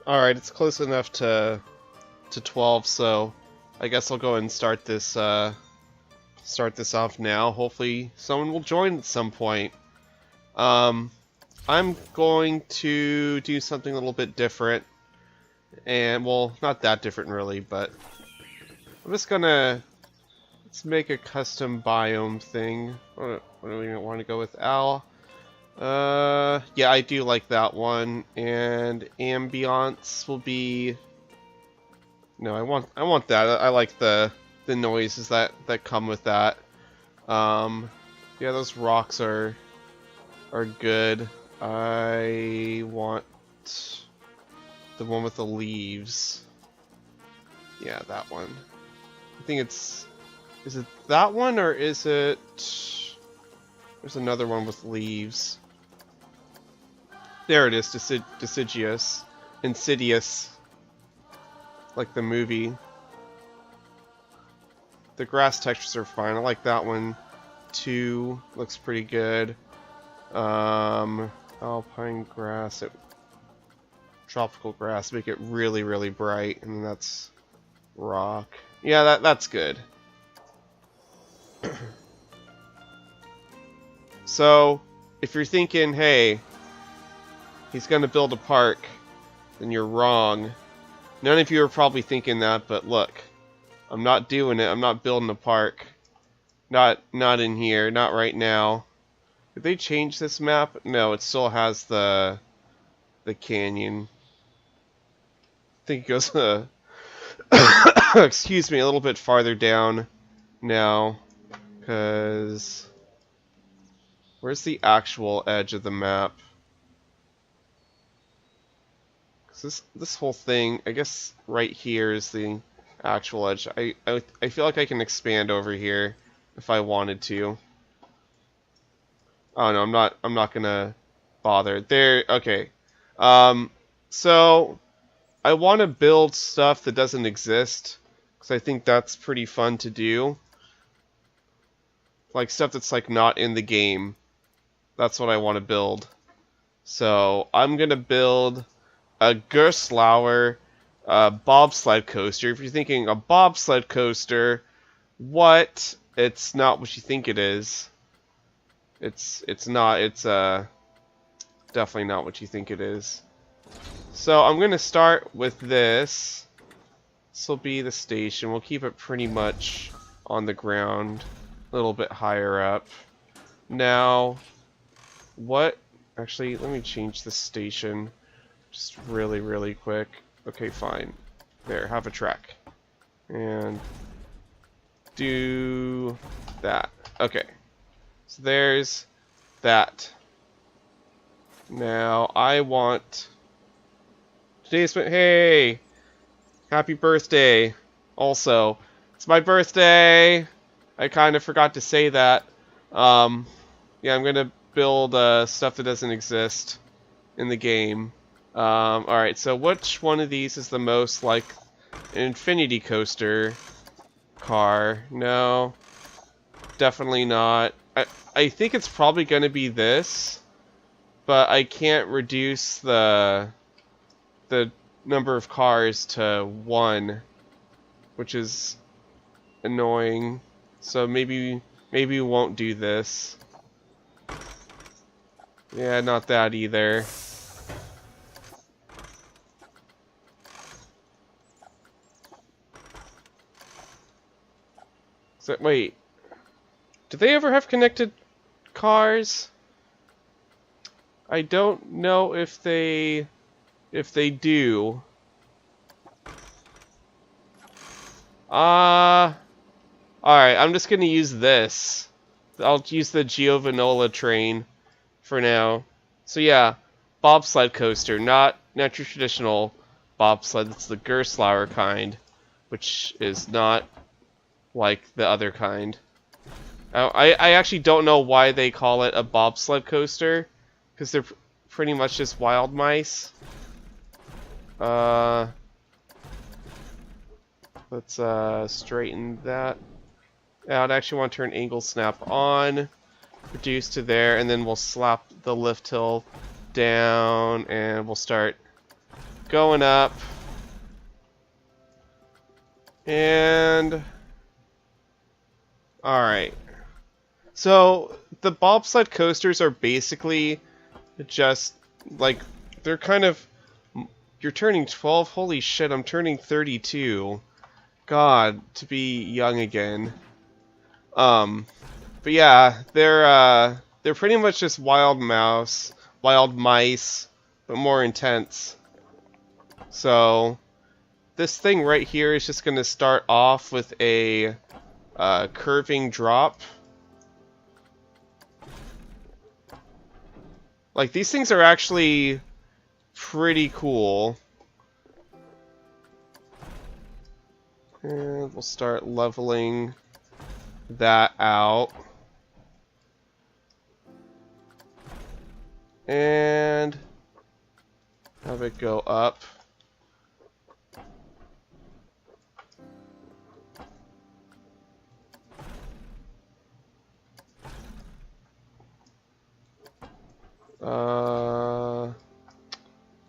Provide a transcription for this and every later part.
Alright, it's close enough to 12, so I guess I'll go ahead and start this off now. Hopefully someone will join at some point. I'm going to do something a little bit different. And, well, not that different really, but I'm just gonna... Let's make a custom biome thing. What do we want to go with? Al? Yeah, I do like that one. And ambiance will be... No, I want that. I like the noises that come with that. Yeah, those rocks are good. I want the one with the leaves. Yeah, that one. I think it's... Is it that one, or is it... There's another one with leaves. There it is, Deciduous. Insidious. Like the movie. The grass textures are fine. I like that one too. Looks pretty good. Alpine grass. Tropical grass. Make it really, really bright. And then that's rock. Yeah, that's good. So, if you're thinking, hey, he's gonna build a park, then you're wrong. None of you are probably thinking that, but look, I'm not doing it. I'm not building a park. Not in here. Not right now. Did they change this map? No, it still has the canyon. I think it goes excuse me, a little bit farther down now, because where's the actual edge of the map? This whole thing, I guess right here is the actual edge. I feel like I can expand over here if I wanted to. Oh no, I'm not gonna bother. There, okay. So I want to build stuff that doesn't exist, because I think that's pretty fun to do. Like stuff that's like not in the game. That's what I want to build. So I'm gonna build a Gerstlauer bobsled coaster. If you're thinking a bobsled coaster, what? It's not what you think it is. It's not. It's definitely not what you think it is. So I'm gonna start with this. This will be the station. We'll keep it pretty much on the ground, a little bit higher up. Now, what? Actually, let me change the station. Just really, really quick. Okay, fine. There, have a track. And do that. Okay. So there's that. Now, I want... Today's... Hey! Happy birthday! Also, it's my birthday! I kind of forgot to say that. Yeah, I'm gonna build stuff that doesn't exist in the game. Alright, so which one of these is the most like an Infinity Coaster car? No, definitely not. I think it's probably going to be this, but I can't reduce the number of cars to 1, which is annoying. So maybe we won't do this. Yeah, not that either. So, wait, do they ever have connected cars? I don't know if they do. Alright, I'm just gonna use this. I'll use the Giovanola train for now. So yeah, bobsled coaster, not your traditional bobsled. It's the Gerstlauer kind, which is not like the other kind. I actually don't know why they call it a bobsled coaster, because they're pretty much just wild mice. Let's straighten that out. I actually want to turn angle snap on, reduce to there, and then we'll slap the lift hill down, and we'll start going up. And... Alright. So, the bobsled coasters are basically just, like, they're kind of... You're turning 12? Holy shit, I'm turning 32. God, to be young again. But yeah, they're pretty much just wild mice, but more intense. So, this thing right here is just going to start off with a curving drop. Like, these things are actually pretty cool. And we'll start leveling that out. And have it go up.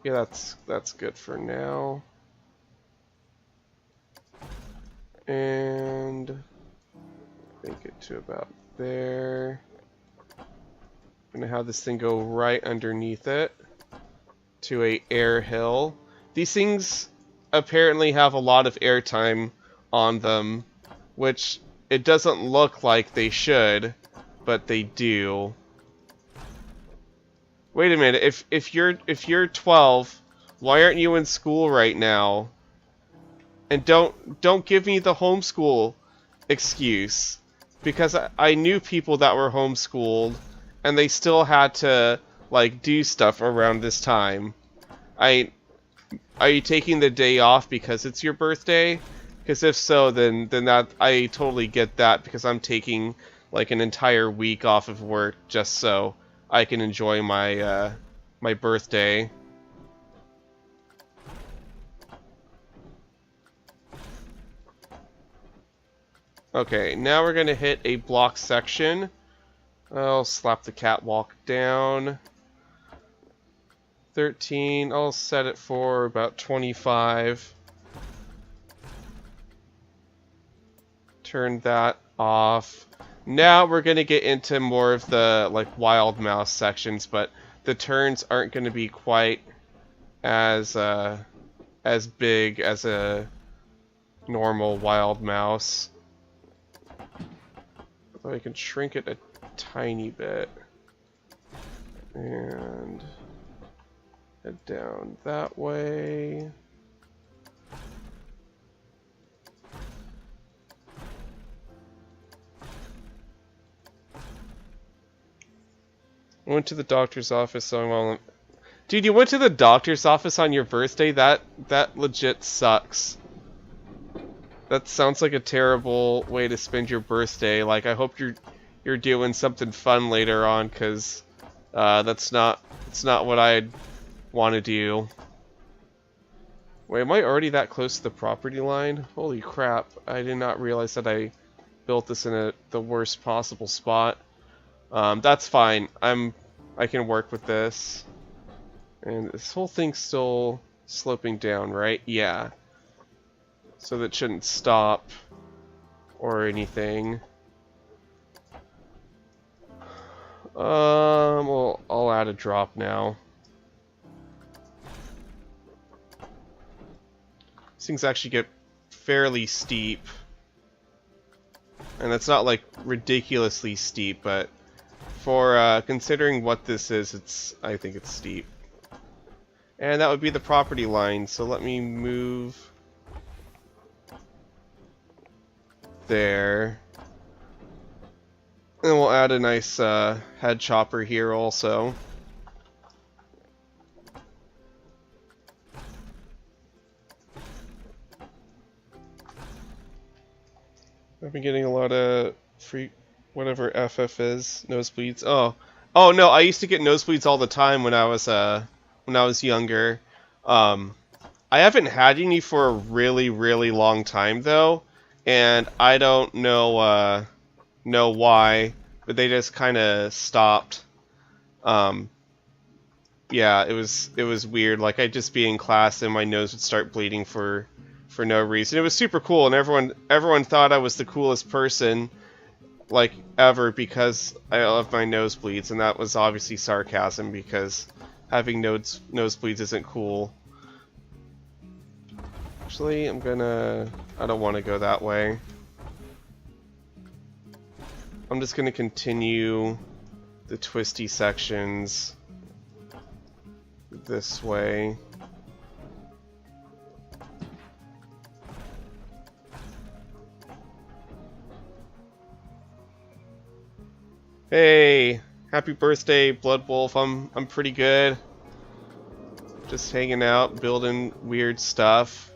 Yeah, that's good for now. And make it to about there. I'm gonna have this thing go right underneath it to a air hill. These things apparently have a lot of airtime on them, which it doesn't look like they should, but they do. Wait a minute, if you're 12, why aren't you in school right now? And don't give me the homeschool excuse, because I knew people that were homeschooled and they still had to like do stuff around this time. Are you taking the day off because it's your birthday? Because if so, then that I totally get that, because I'm taking like an entire week off of work just so I can enjoy my my birthday. Okay, now we're gonna hit a block section. I'll slap the catwalk down. 13, I'll set it for about 25. Turn that off. Now we're gonna get into more of the like wild mouse sections, but the turns aren't gonna be quite as big as a normal wild mouse. Although I can shrink it a tiny bit. And head down that way. I went to the doctor's office, so dude, you went to the doctor's office on your birthday? That legit sucks. That sounds like a terrible way to spend your birthday. Like, I hope you're doing something fun later on, because it's not what I'd want to do. Wait, am I already that close to the property line? Holy crap, I did not realize that I built this in the worst possible spot. That's fine. I can work with this. And this whole thing's still sloping down, right? Yeah. So that shouldn't stop or anything. Well, I'll add a drop now. These things actually get fairly steep. And it's not like ridiculously steep, but for considering what this is, I think it's steep. And that would be the property line, so let me move there. And we'll add a nice head chopper here also. I've been getting a lot of free, whatever FF is, nosebleeds. Oh no, I used to get nosebleeds all the time when I was younger. I haven't had any for a really, really long time though, and I don't know why, but they just kind of stopped. yeah, it was weird. Like I'd just be in class and my nose would start bleeding for no reason. It was super cool, and everyone thought I was the coolest person like ever because I have my nosebleeds, and that was obviously sarcasm because having nosebleeds isn't cool. Actually, I don't want to go that way. I'm just gonna continue the twisty sections this way. Hey, happy birthday, Blood Wolf. I'm pretty good. Just hanging out, building weird stuff.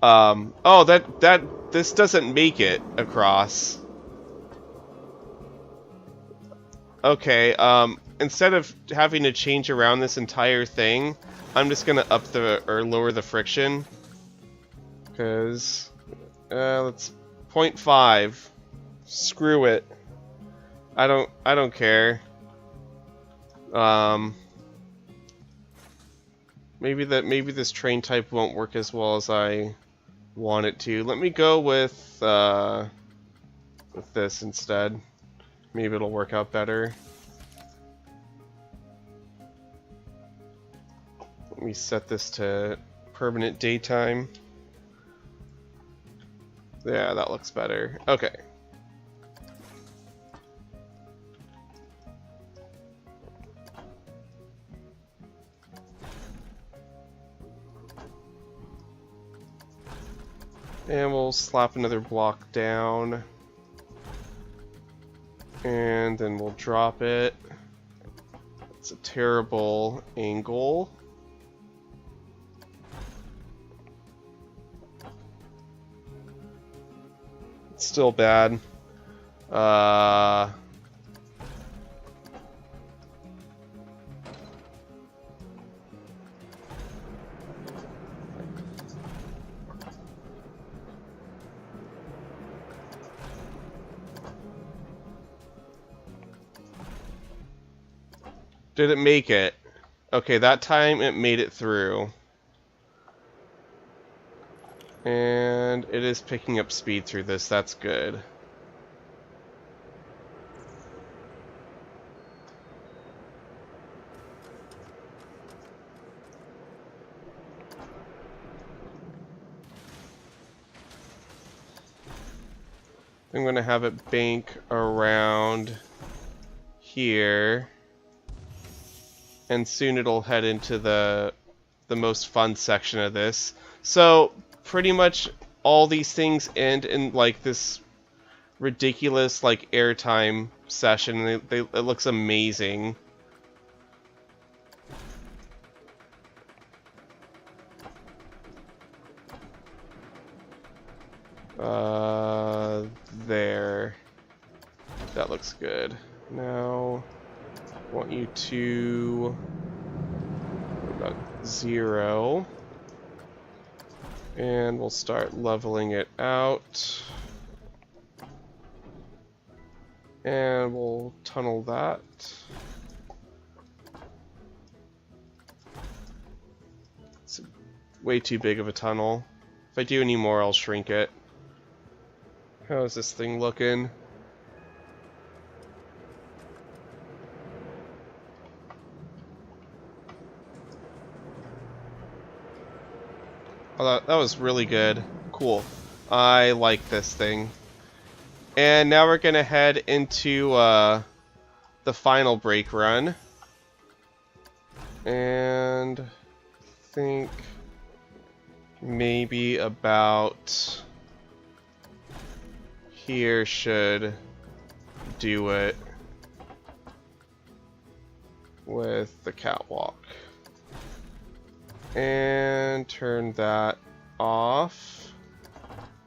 Oh, this doesn't make it across. Okay, instead of having to change around this entire thing, I'm just gonna lower the friction. Cause, let's 0.5. Screw it. I don't care. Maybe this train type won't work as well as I want it to. Let me go with this instead. Maybe it'll work out better. Let me set this to permanent daytime. Yeah, that looks better. Okay. And we'll slap another block down. And then we'll drop it. It's a terrible angle. It's still bad. Did it make it? Okay, that time it made it through. And it is picking up speed through this, that's good. I'm going to have it bank around here. And soon it'll head into the most fun section of this. So pretty much all these things end in like this ridiculous like airtime session. It looks amazing. There. That looks good. Now I want you to about 0, and we'll start leveling it out, and we'll tunnel that. It's way too big of a tunnel. If I do any more, I'll shrink it. How is this thing looking? Oh, that was really good. Cool. I like this thing. And now we're gonna head into the final break run. And I think maybe about here should do it with the catwalk. And turn that off.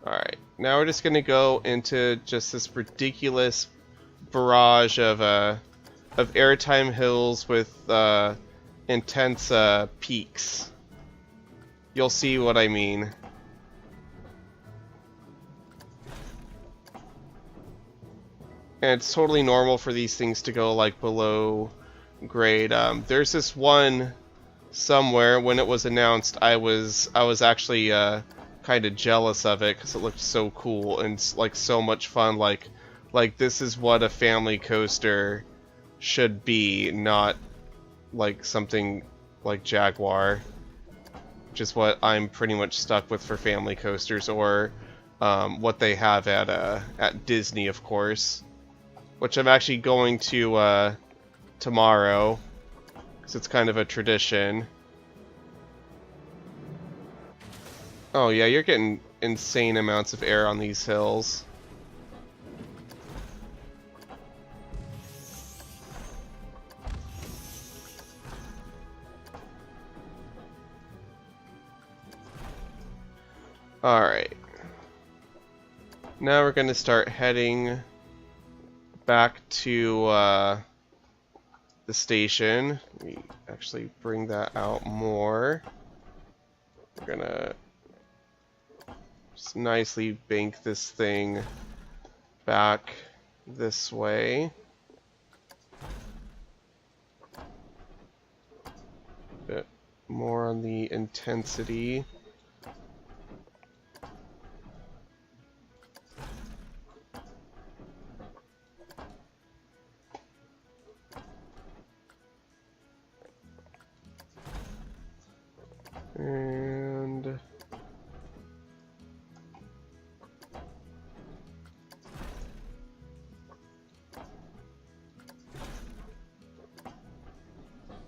Alright, now we're just gonna go into just this ridiculous barrage of airtime hills with intense peaks. You'll see what I mean. And it's totally normal for these things to go like below great. There's this one somewhere when it was announced. I was actually kind of jealous of it because it looked so cool and like so much fun. Like this is what a family coaster should be, not like something like Jaguar, which is what I'm pretty much stuck with for family coasters, or what they have at Disney, of course, which I'm actually going to tomorrow, because it's kind of a tradition. Oh yeah, you're getting insane amounts of air on these hills. Alright. Now we're going to start heading back to the station. Let me actually bring that out more. We're going to just nicely bank this thing back this way. A bit more on the intensity. And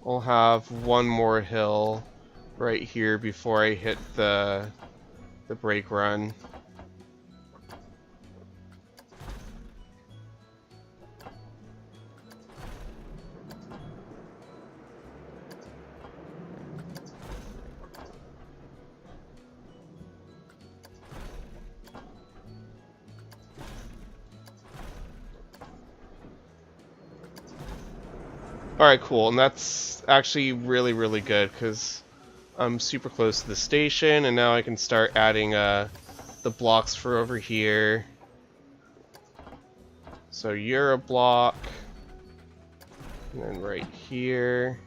I'll have one more hill right here before I hit the brake run. Alright, cool, and that's actually really, really good, because I'm super close to the station, and now I can start adding the blocks for over here. So you're a block, and then right here.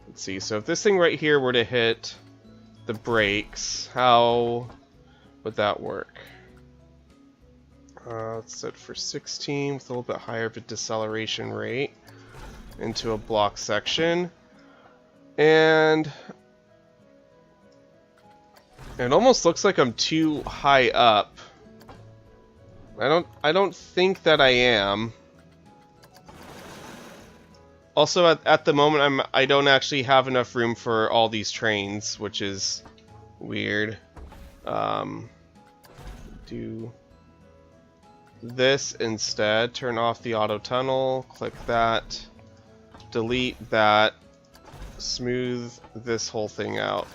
Let's see, so if this thing right here were to hit the brakes, how would that work? Let's set for 16 with a little bit higher of a deceleration rate into a block section. And it almost looks like I'm too high up. I don't think that I am. Also at the moment I don't actually have enough room for all these trains, which is weird. Do this instead. Turn off the auto tunnel, click that, delete that, smooth this whole thing out.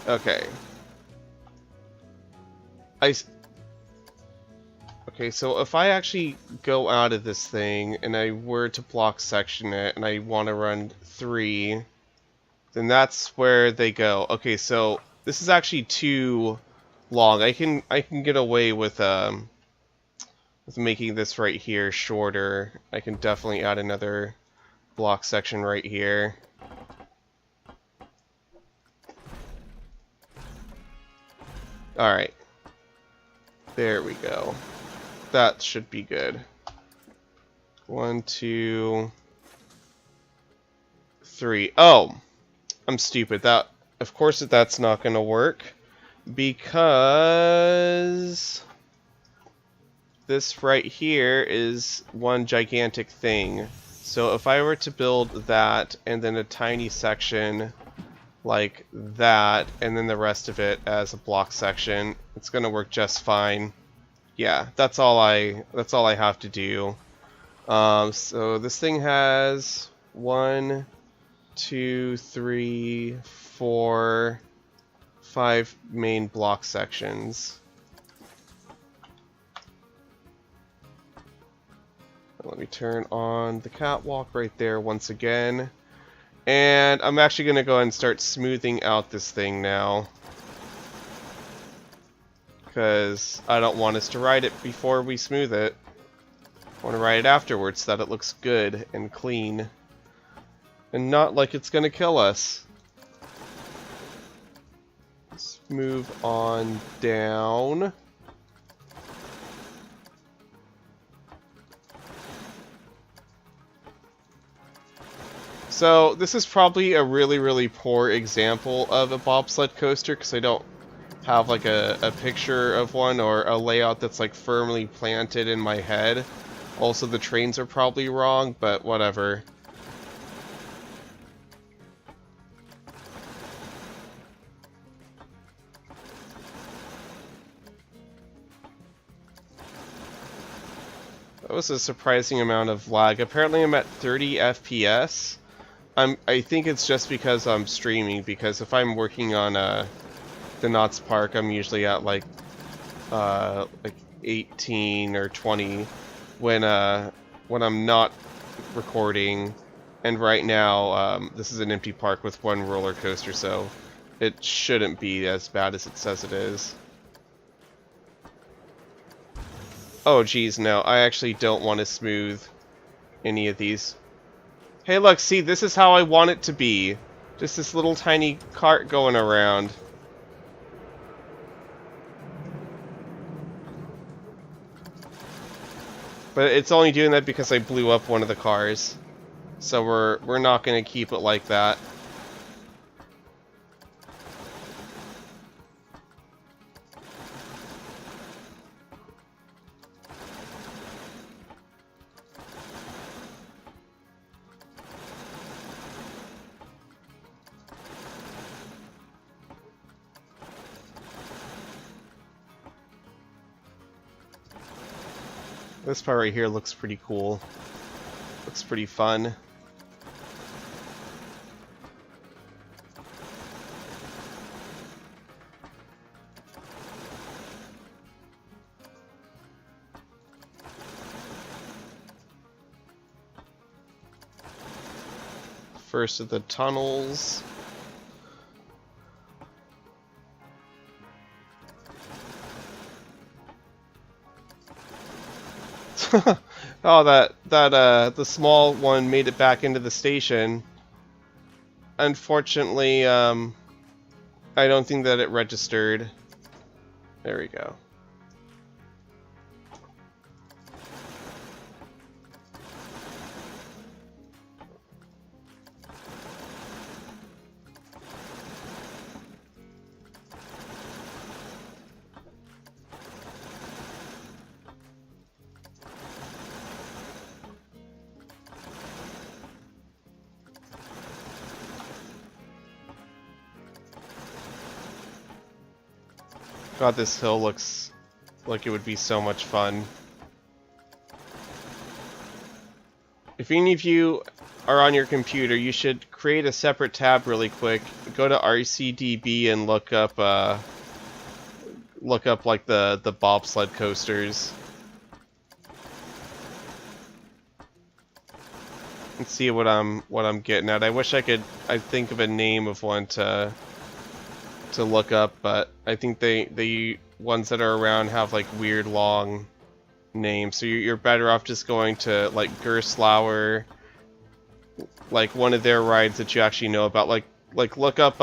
Okay. Okay, so if I actually go out of this thing and I were to block section it and I want to run 3, then that's where they go. Okay, so this is actually too long. I can get away with making this right here shorter. I can definitely add another block section right here. Alright. There we go. That should be good. 1, 2, 3. Oh! I'm stupid. That, of course that's not gonna work, because this right here is one gigantic thing. So if I were to build that and then a tiny section like that and then the rest of it as a block section, it's gonna work just fine. Yeah, that's all I have to do. So this thing has 1, 2, 3, 4, 5 main block sections. Let me turn on the catwalk right there once again. And I'm actually going to go ahead and start smoothing out this thing now. because I don't want us to ride it before we smooth it. I want to ride it afterwards so that it looks good and clean. And not like it's gonna kill us. Let's move on down. So this is probably a really poor example of a bobsled coaster because I don't have like a picture of one or a layout that's like firmly planted in my head. Also, the trains are probably wrong, but whatever. That was a surprising amount of lag. Apparently I'm at 30 FPS. I think it's just because I'm streaming, because if I'm working on the Knott's Park, I'm usually at like 18 or 20 when I'm not recording. And right now, this is an empty park with one roller coaster, so it shouldn't be as bad as it says it is. Oh geez, no, I actually don't want to smooth any of these. Hey look, see, this is how I want it to be. Just this little tiny cart going around. But it's only doing that because I blew up one of the cars. So we're not going to keep it like that. This part right here looks pretty cool. Looks pretty fun. First of the tunnels. Oh, the small one made it back into the station. Unfortunately, I don't think that it registered. There we go. God, this hill looks like it would be so much fun. If any of you are on your computer, you should create a separate tab really quick. Go to RCDB and look up like the bobsled coasters. And see what I'm getting at. I wish I'd think of a name of one to look up, but I think the ones that are around have like weird long names, so you're better off just going to like Gerstlauer, like one of their rides that you actually know about. Like look up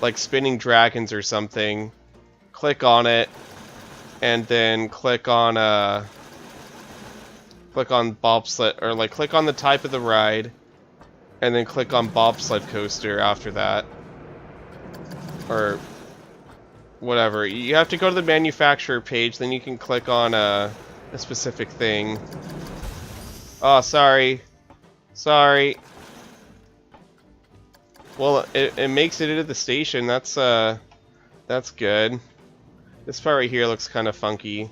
like Spinning Dragons or something, click on it, and then click on bobsled, or like click on the type of the ride, and then click on bobsled coaster after that. Or whatever. You have to go to the manufacturer page, then you can click on a specific thing. Oh, sorry. Sorry. Well, it makes it into the station. That's good. This part right here looks kind of funky.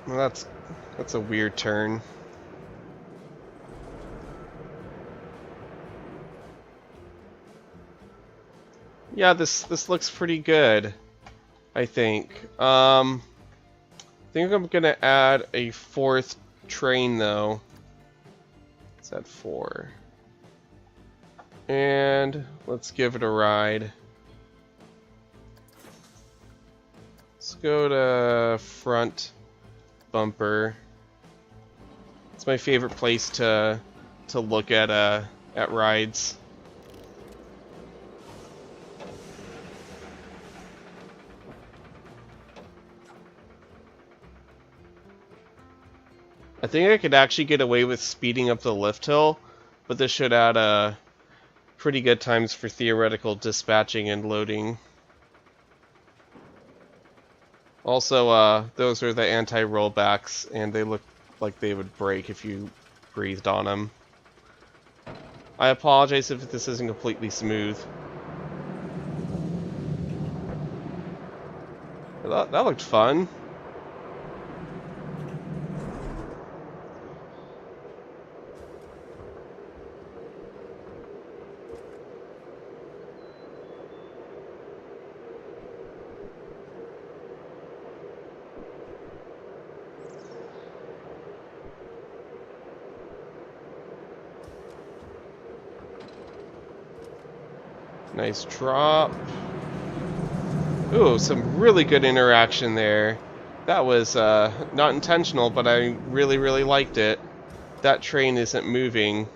Well, that's a weird turn. Yeah, this looks pretty good, I think. think I'm gonna add a 4th train though. Let's add 4. And let's give it a ride. Let's go to front bumper. It's my favorite place to look at rides. I think I could actually get away with speeding up the lift hill, but this should add pretty good times for theoretical dispatching and loading. Also, those are the anti-rollbacks, and they look like they would break if you breathed on them. I apologize if this isn't completely smooth. That looked fun. Nice drop. Ooh, some really good interaction there. That was not intentional, but I really, really liked it. That train isn't moving.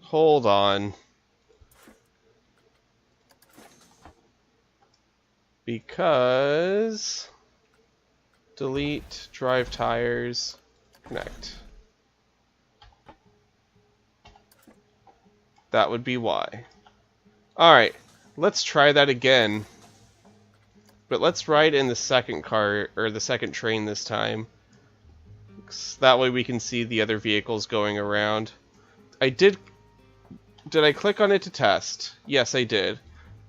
Hold on. Because... delete, drive tires, connect. That would be why. Alright, let's try that again. But let's ride in the second car, or the second train this time. That way we can see the other vehicles going around. Did I click on it to test? Yes, I did.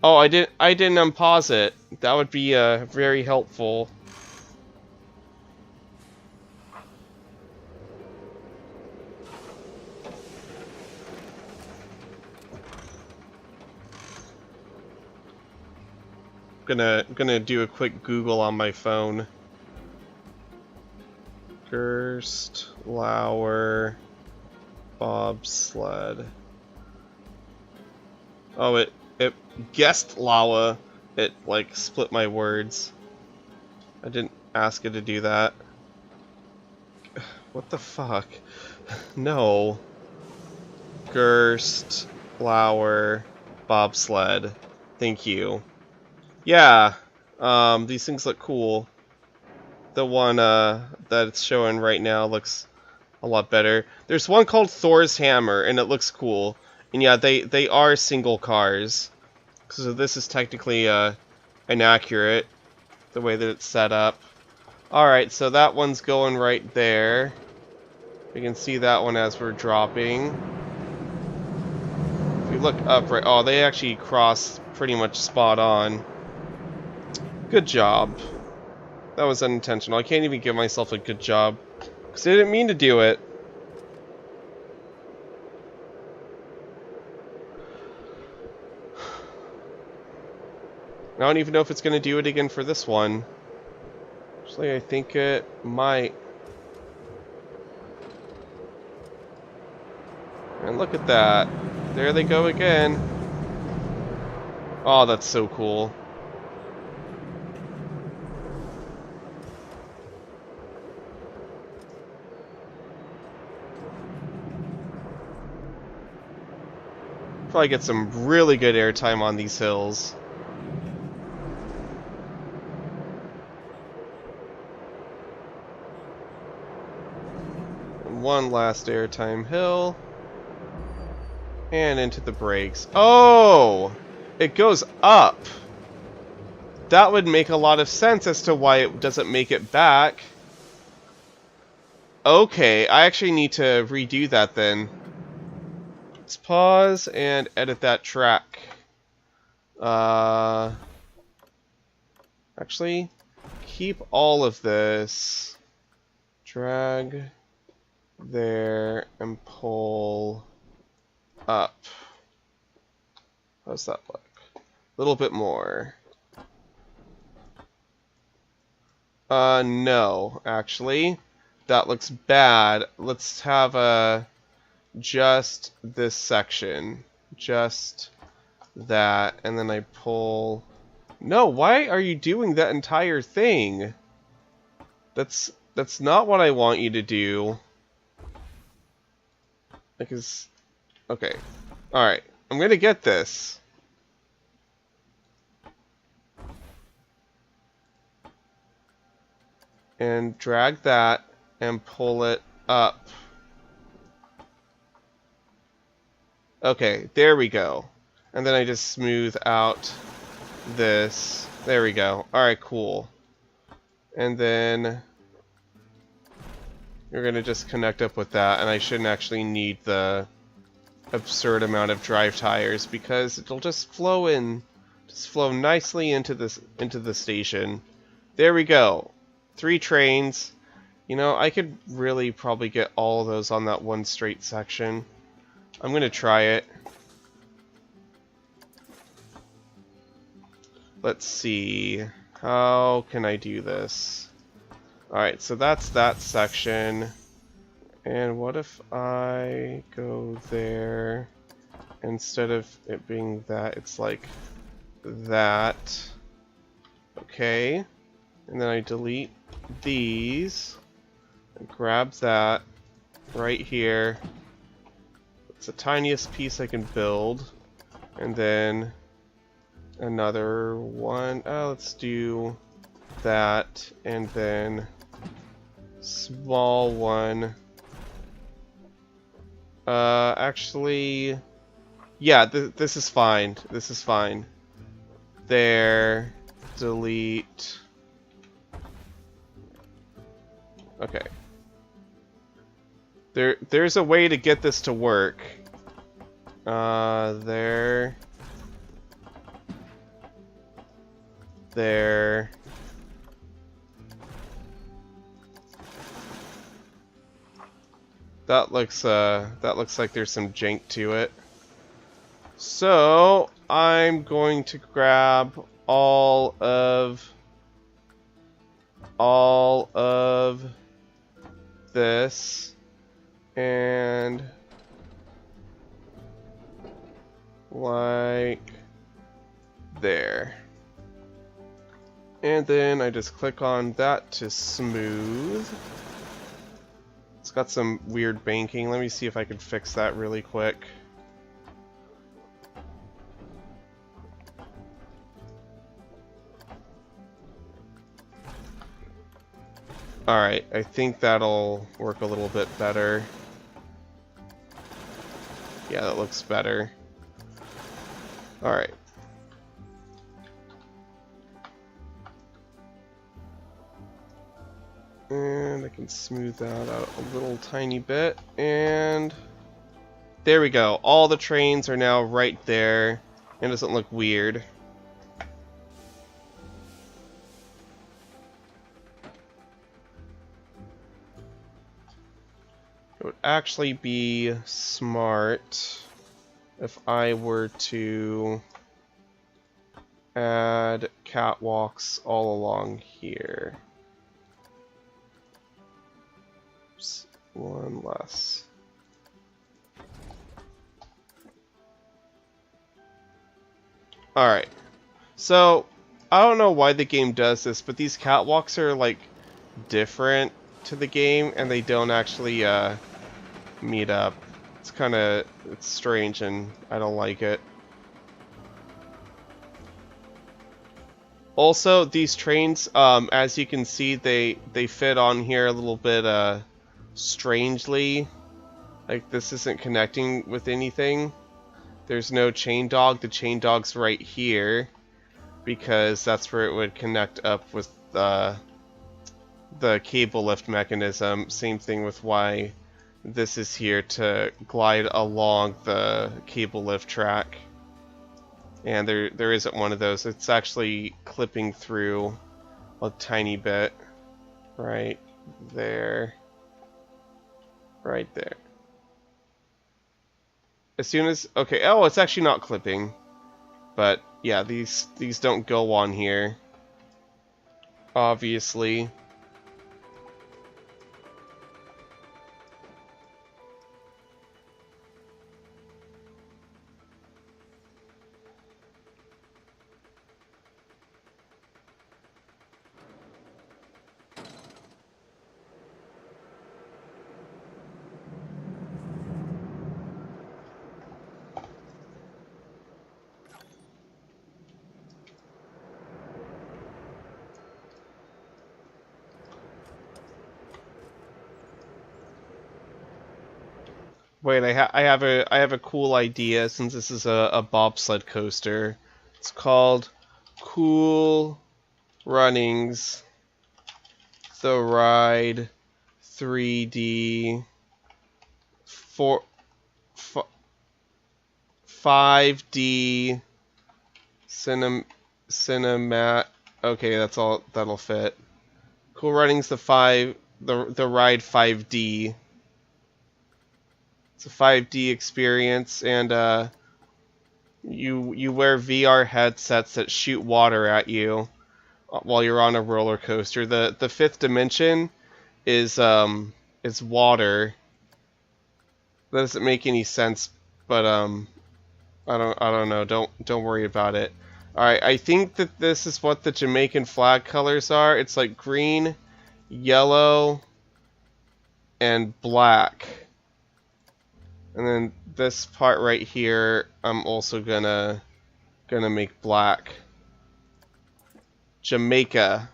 Oh, I didn't unpause it. That would be very helpful. Gonna do a quick Google on my phone. Gerstlauer bobsled. Oh, it Gestlauer. It like split my words. I didn't ask it to do that. What the fuck? No. Gerstlauer bobsled. Thank you. Yeah, these things look cool. The one that it's showing right now looks a lot better. There's one called Thor's Hammer, and it looks cool. And yeah, they are single cars. So this is technically inaccurate, the way that it's set up. Alright, so that one's going right there. We can see that one as we're dropping. If we look up right... oh, they actually cross pretty much spot on. Good job. That was unintentional. I can't even give myself a good job, because I didn't mean to do it. I don't even know if it's going to do it again for this one. Actually, I think it might. And look at that. There they go again. Oh, that's so cool. Probably get some really good airtime on these hills. And one last airtime hill. And into the brakes. Oh! It goes up! That would make a lot of sense as to why it doesn't make it back. Okay, I actually need to redo that then. Let's pause and edit that track. Actually, keep all of this. Drag there and pull up. How's that look? little bit more. No, actually. That looks bad. Let's have just this section. Just that. And then I pull... No, why are you doing that entire thing? That's not what I want you to do. Because... Okay. Alright. I'm gonna get this. And drag that and pull it up. Okay, there we go. And then I just smooth out this. There we go. Alright, cool. And then you're gonna just connect up with that, and I shouldn't actually need the absurd amount of drive tires because it'll just flow nicely into the station. There we go. 3 trains. You know, I could really probably get all of those on that one straight section. I'm gonna try it. Let's see. How can I do this? Alright, so that's that section. And what if I go there? Instead of it being that, it's like that. Okay. And then I delete these. And grab that right here. It's the tiniest piece I can build. And then another one. Let's do that. And then small one. Actually, yeah, this is fine. This is fine. There. Delete. Okay. There's a way to get this to work. There. There. That looks like there's some jank to it. So I'm going to grab all of this and like there. And then I just click on that to smooth. It's got some weird banking. Let me see if I can fix that really quick. Alright, I think that'll work a little bit better. Yeah, that looks better. Alright. And I can smooth that out a little tiny bit. And there we go. All the trains are now right there. It doesn't look weird. It would actually be smart if I were to add catwalks all along here. Just one less. Alright. So, I don't know why the game does this, but these catwalks are like different to the game and they don't actually meet up. It's strange and I don't like it. Also, these trains, as you can see, they fit on here a little bit strangely. Like this isn't connecting with anything. There's no chain dog. The chain dog's right here because that's where it would connect up with the cable lift mechanism. Same thing with why this is here to glide along the cable lift track. And there isn't one of those. It's actually clipping through a tiny bit. Right there. Right there. As soon as... Okay, oh, it's actually not clipping. But yeah, these don't go on here, obviously. Wait, I have a cool idea since this is a bobsled coaster. It's called Cool Runnings The Ride 3D 4 5D cinemat. Okay, that's all that'll fit. Cool Runnings the Ride 5D. It's a 5D experience, and you wear VR headsets that shoot water at you while you're on a roller coaster. The fifth dimension is water. That doesn't make any sense, but I don't know. Don't worry about it. All right, I think that this is what the Jamaican flag colors are. It's like green, yellow, and black. And then this part right here, I'm also gonna make black. Jamaica.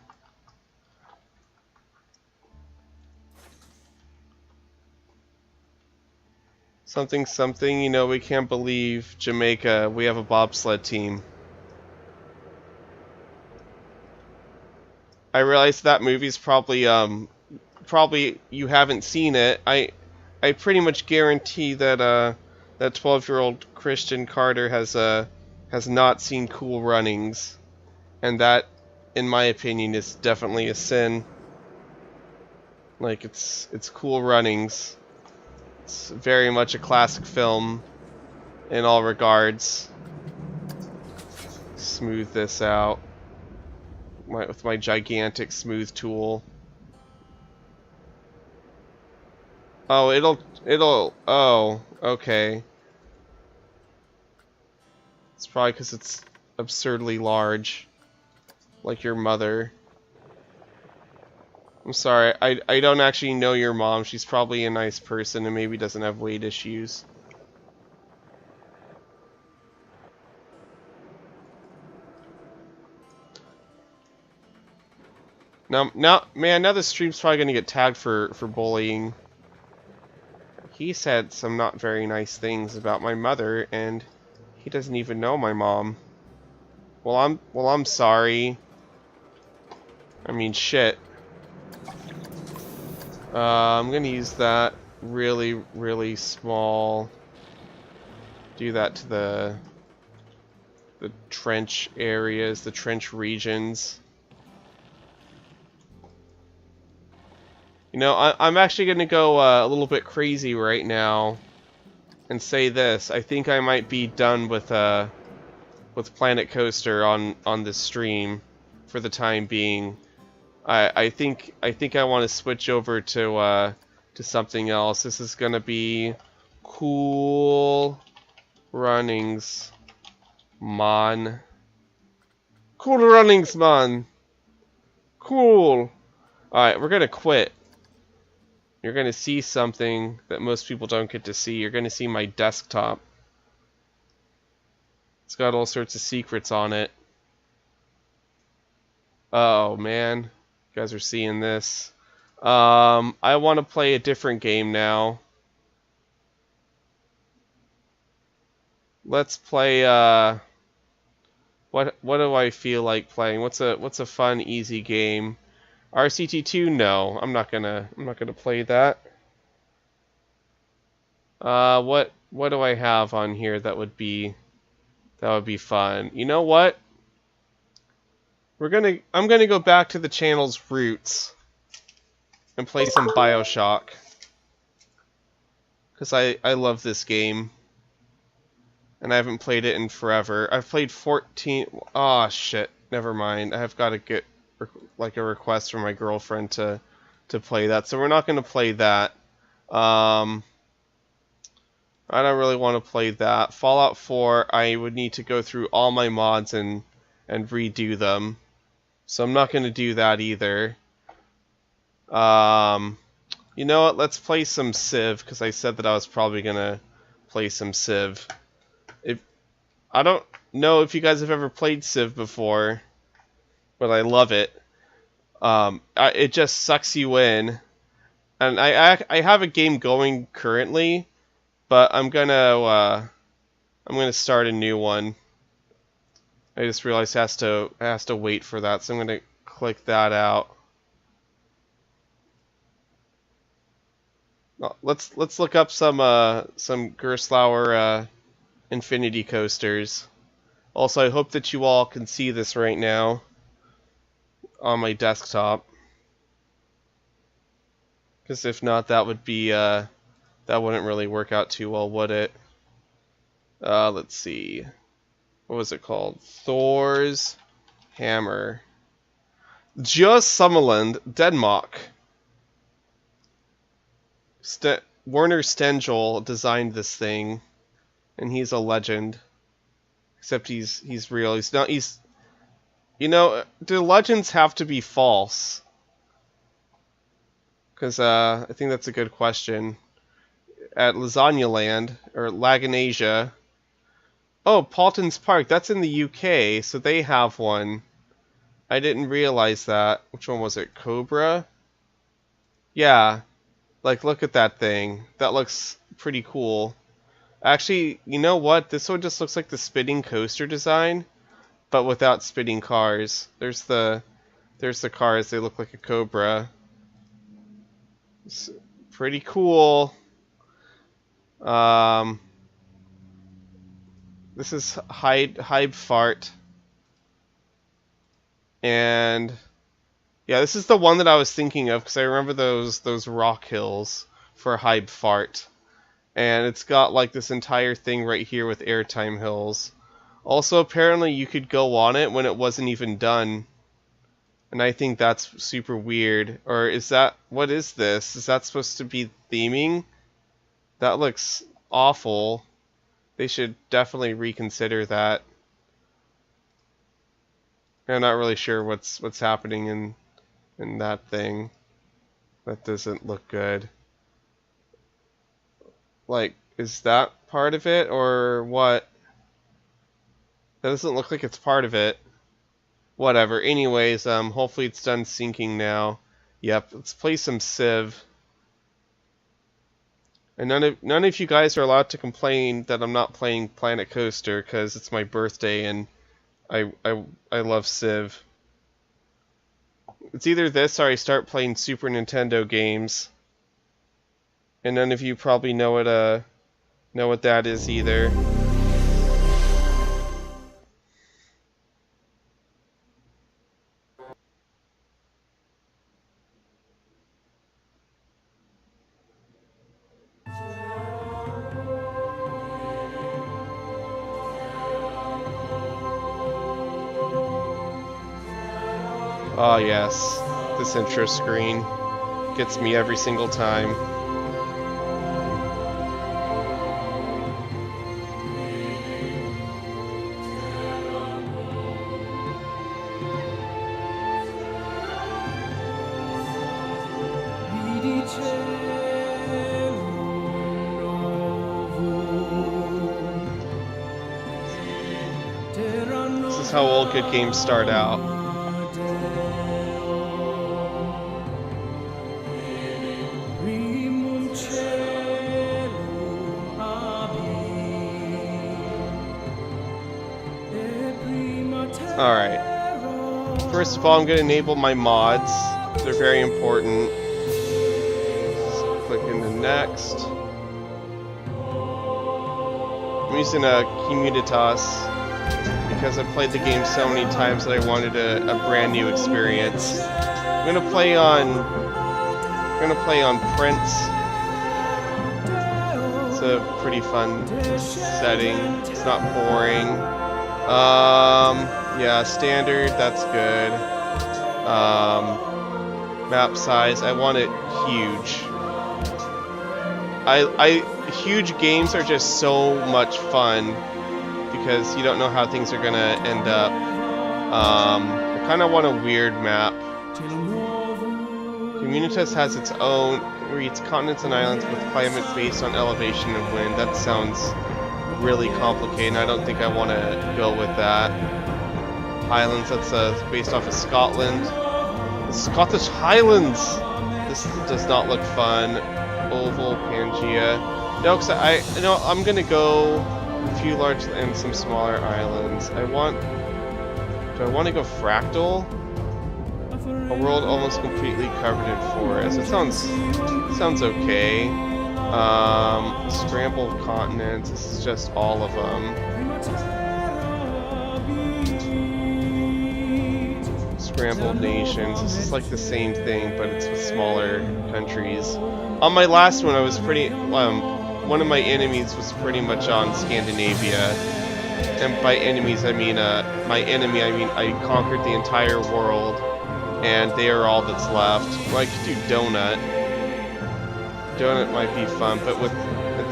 Something something, you know, we can't believe Jamaica. We have a bobsled team. I realize that movie's probably you haven't seen it. I pretty much guarantee that that 12-year-old Christian Carter has not seen Cool Runnings, and that, in my opinion, is definitely a sin. Like, it's Cool Runnings. It's very much a classic film in all regards. Smooth this out with my gigantic smooth tool. Oh, oh, okay. It's probably because it's absurdly large. Like your mother. I'm sorry, I don't actually know your mom. She's probably a nice person and maybe doesn't have weight issues. Now, man, now the stream's probably gonna get tagged for bullying. He said some not very nice things about my mother, and he doesn't even know my mom. Well, I'm sorry. I mean, shit. I'm gonna use that really small. Do that to the trench areas, the trench regions. You know, I'm actually gonna go a little bit crazy right now and say this. I think I might be done with Planet Coaster on this stream for the time being. I think I want to switch over to something else. This is gonna be Cool Runnings, man. Cool Runnings, man. Cool. All right, we're gonna quit. You're gonna see something that most people don't get to see. You're gonna see my desktop. It's got all sorts of secrets on it. Oh man, you guys are seeing this. I want to play a different game now. Let's play. What do I feel like playing? What's a fun, easy game? RCT2? No, I'm not gonna play that. What do I have on here that would be fun? You know what? I'm gonna go back to the channel's roots and play some BioShock, because I love this game. and I haven't played it in forever. I've played 14. Oh shit, never mind. I have got to get like a request from my girlfriend to play that, so we're not going to play that. I don't really want to play that. Fallout 4, I would need to go through all my mods and redo them, so I'm not going to do that either. You know what? Let's play some Civ, because I said that I was probably going to play some Civ. I don't know if you guys have ever played Civ before, but I love it. It just sucks you in. And I have a game going currently, but I'm gonna start a new one. I just realized it has to wait for that, so I'm gonna click that out. Let's look up some Gerstlauer Infinity coasters. Also, I hope that you all can see this right now on my desktop, because if not, that would be that wouldn't really work out too well, would it? Let's see, what was it called? Thor's Hammer. Just Summerland, Denmark. Werner Stengel designed this thing, and he's a legend. Except he's real. He's not. You know, do legends have to be false? Because I think that's a good question. At Lasagna Land or Laganasia. Oh, Paulton's Park. That's in the UK, so they have one. I didn't realize that. Which one was it? Cobra? Yeah. Like, look at that thing. That looks pretty cool. Actually, you know what? This one just looks like the spinning coaster design, but without spinning cars. There's the cars. They look like a Cobra. It's pretty cool. This is Hyde Fart. And yeah, this is the one that I was thinking of, because I remember those rock hills for Hyde Fart. And it's got like this entire thing right here with airtime hills. Also, apparently you could go on it when it wasn't even done. And I think that's super weird. Or is that... what is this? Is that supposed to be theming? That looks awful. They should definitely reconsider that. I'm not really sure what's happening in that thing. That doesn't look good. Like, is that part of it, or what? That doesn't look like it's part of it. Whatever. Anyways, hopefully it's done syncing now. Yep, let's play some Civ. And none of you guys are allowed to complain that I'm not playing Planet Coaster, because it's my birthday and I love Civ. It's either this or I start playing Super Nintendo games. And none of you probably know what that is either. Oh yes, this intro screen gets me every single time. This is how all good games start out. Alright. First of all, I'm going to enable my mods. They're very important. Just click into next. I'm using a Communitas because I've played the game so many times that I wanted a brand new experience. I'm gonna play on Prince. It's a pretty fun setting. It's not boring. Yeah, standard, that's good. Map size, I want it huge. Huge games are just so much fun because you don't know how things are gonna end up. I kind of want a weird map. Communitas has its own, reads continents and islands with climates based on elevation and wind. That sounds really complicated. I don't think I want to go with that. Highlands, that's based off of Scotland. The Scottish Highlands! This does not look fun. Oval, Pangea. No, because I'm gonna go a few large and some smaller islands. Do I want to go fractal? A world almost completely covered in forest. It sounds okay. Scrambled continents. This is just all of them. Scrambled nations. This is like the same thing, but it's with smaller countries. On my last one, I was pretty. One of my enemies was pretty much on Scandinavia, and by enemies I mean my enemy. I mean I conquered the entire world, and they are all that's left. Well, I could do Donut. Donut might be fun, but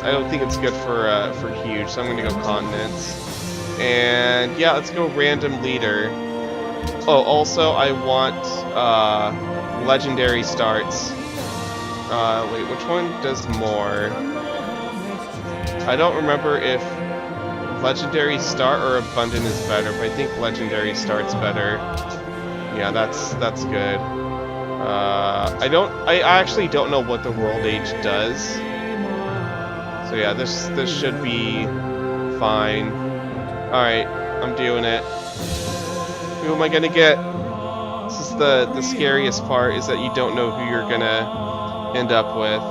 I don't think it's good for huge. So I'm gonna go continents, and yeah, let's go random leader. Oh, also I want legendary starts. Wait, which one does more? I don't remember if legendary start or abundant is better, but I think legendary start's better. Yeah, that's good. I actually don't know what the world age does. So yeah, this should be fine. All right, I'm doing it. Who am I gonna get? This is the scariest part, is that you don't know who you're gonna end up with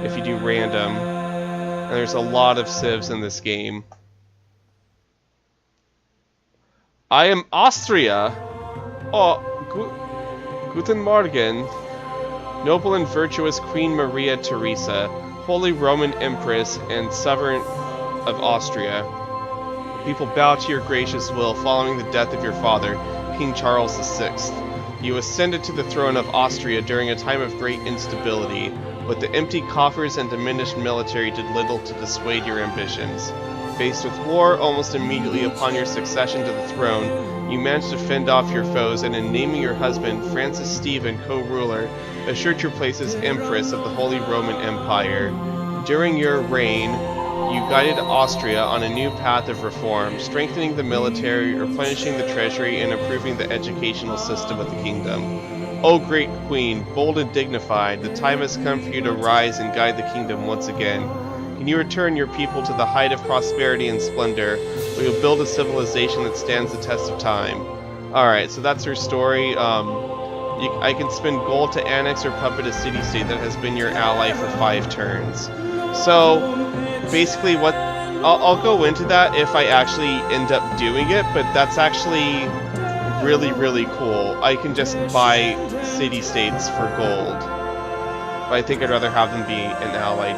if you do random. And there's a lot of civs in this game. I am Austria. Oh, Guten Morgen. Noble and virtuous Queen Maria Theresa, Holy Roman Empress and Sovereign of Austria. People bow to your gracious will following the death of your father, King Charles VI. You ascended to the throne of Austria during a time of great instability, but the empty coffers and diminished military did little to dissuade your ambitions. Faced with war almost immediately upon your succession to the throne, you managed to fend off your foes, and in naming your husband, Francis Stephen, co-ruler, assured your place as Empress of the Holy Roman Empire. During your reign, you guided Austria on a new path of reform, strengthening the military, replenishing the treasury, and improving the educational system of the kingdom. O great queen, bold and dignified, the time has come for you to rise and guide the kingdom once again. Can you return your people to the height of prosperity and splendor, or you'll build a civilization that stands the test of time? Alright, so that's her story. I can spend gold to annex or puppet a city-state that has been your ally for 5 turns. So, basically what... I'll go into that if I actually end up doing it, but that's actually really, really cool. I can just buy city-states for gold. But I think I'd rather have them be an ally.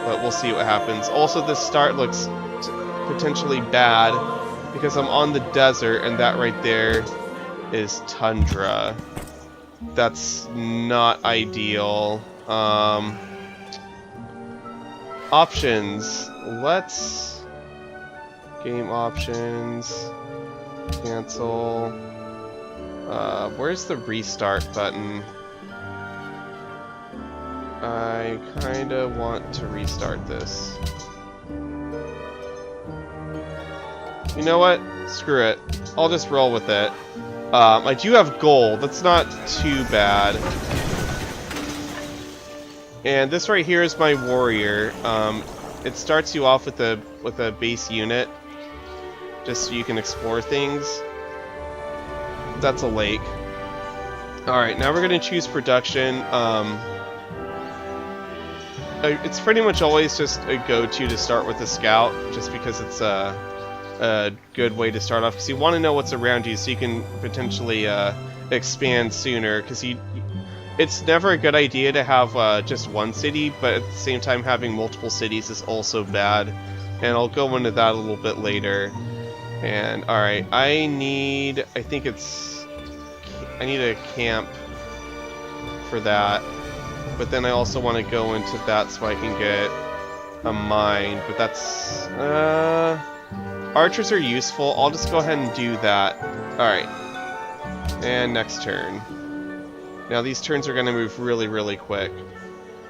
But we'll see what happens. Also, this start looks potentially bad because I'm on the desert, and that right there is tundra. That's not ideal. Options. Let's... Game options. Cancel. Where's the restart button? I kinda want to restart this. You know what? Screw it. I'll just roll with it. I do have gold. That's not too bad. And this right here is my warrior. It starts you off with a base unit, just so you can explore things. That's a lake. All right, now we're gonna choose production. It's pretty much always just a go-to to start with a scout, just because it's a good way to start off. Because you want to know what's around you, so you can potentially expand sooner. Because it's never a good idea to have just one city, but at the same time having multiple cities is also bad. And I'll go into that a little bit later. And alright, I need a camp for that. But then I also want to go into that so I can get a mine. But that's... archers are useful. I'll just go ahead and do that. Alright. And next turn. Now these turns are going to move really, really quick.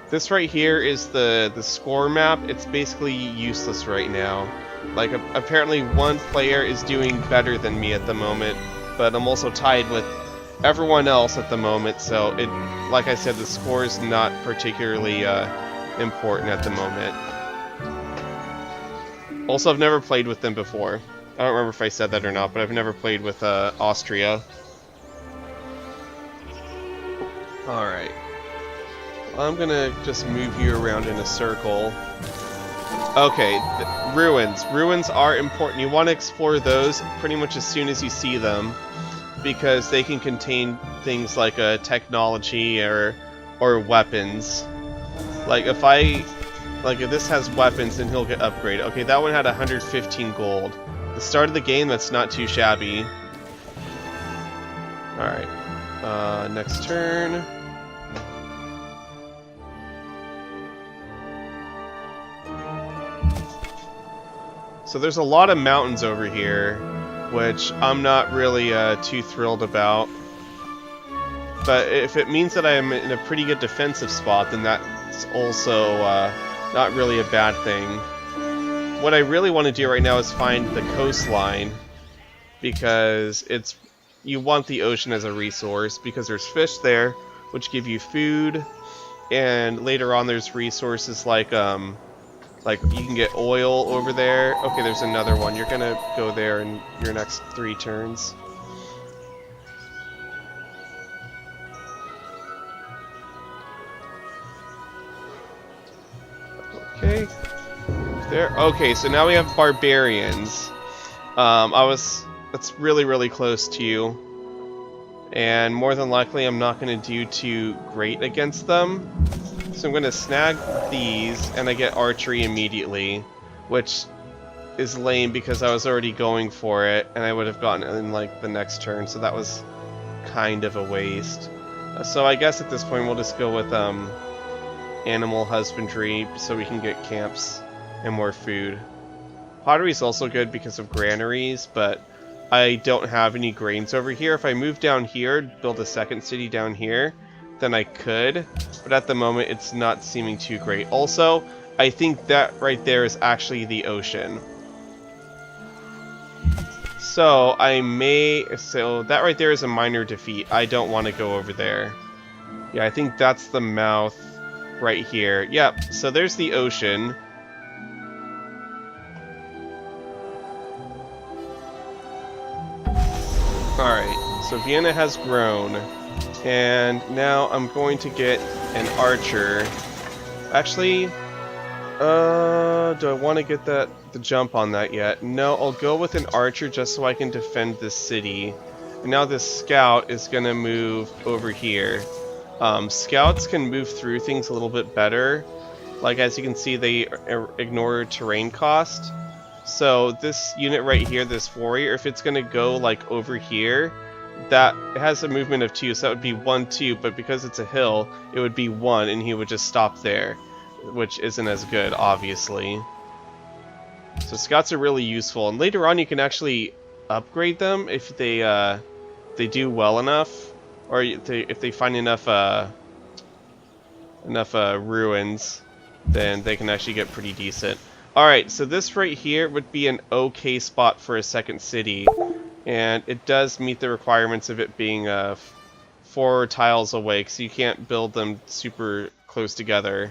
This right here is the score map. It's basically useless right now. Like, apparently one player is doing better than me at the moment, but I'm also tied with everyone else at the moment, so it, like I said, the score is not particularly important at the moment. Also, I've never played with them before. I don't remember if I said that or not, but I've never played with Austria. Alright. I'm gonna just move you around in a circle. Okay, ruins. Ruins are important. You want to explore those pretty much as soon as you see them, because they can contain things like technology or weapons. Like if this has weapons, then he'll get upgraded. Okay, that one had 115 gold. The start of the game, that's not too shabby. Alright. Next turn. So there's a lot of mountains over here, which I'm not really too thrilled about. But if it means that I'm in a pretty good defensive spot, then that's also not really a bad thing. What I really want to do right now is find the coastline, because you want the ocean as a resource, because there's fish there, which give you food, and later on there's resources like you can get oil over there. Okay, there's another one. You're gonna go there in your next 3 turns. Okay. There. Okay, so now we have barbarians. That's really, really close to you. And more than likely I'm not gonna do too great against them. So I'm going to snag these, and I get archery immediately, which is lame because I was already going for it, and I would have gotten it in like the next turn, so that was kind of a waste. So I guess at this point we'll just go with animal husbandry so we can get camps and more food. Pottery is also good because of granaries, but I don't have any grains over here. If I move down here, build a second city down here, then I could, but at the moment it's not seeming too great. Also, I think that right there is actually the ocean. So that right there is a minor defeat. I don't want to go over there. Yeah, I think that's the mouth right here. Yep, so there's the ocean. Alright, so Vienna has grown. And now I'm going to get an archer. Actually, do I want to get the jump on that yet? No, I'll go with an archer just so I can defend this city. And now this scout is going to move over here. Scouts can move through things a little bit better. Like, as you can see, they ignore terrain cost. So this unit right here, this warrior, if it's going to go like over here, that has a movement of 2, so that would be 1, 2, but because it's a hill, it would be 1, and he would just stop there, which isn't as good, obviously. So scouts are really useful, and later on you can actually upgrade them if they do well enough, or if they find enough ruins, then they can actually get pretty decent. Alright, so this right here would be an okay spot for a second city. And it does meet the requirements of it being 4 tiles away, so you can't build them super close together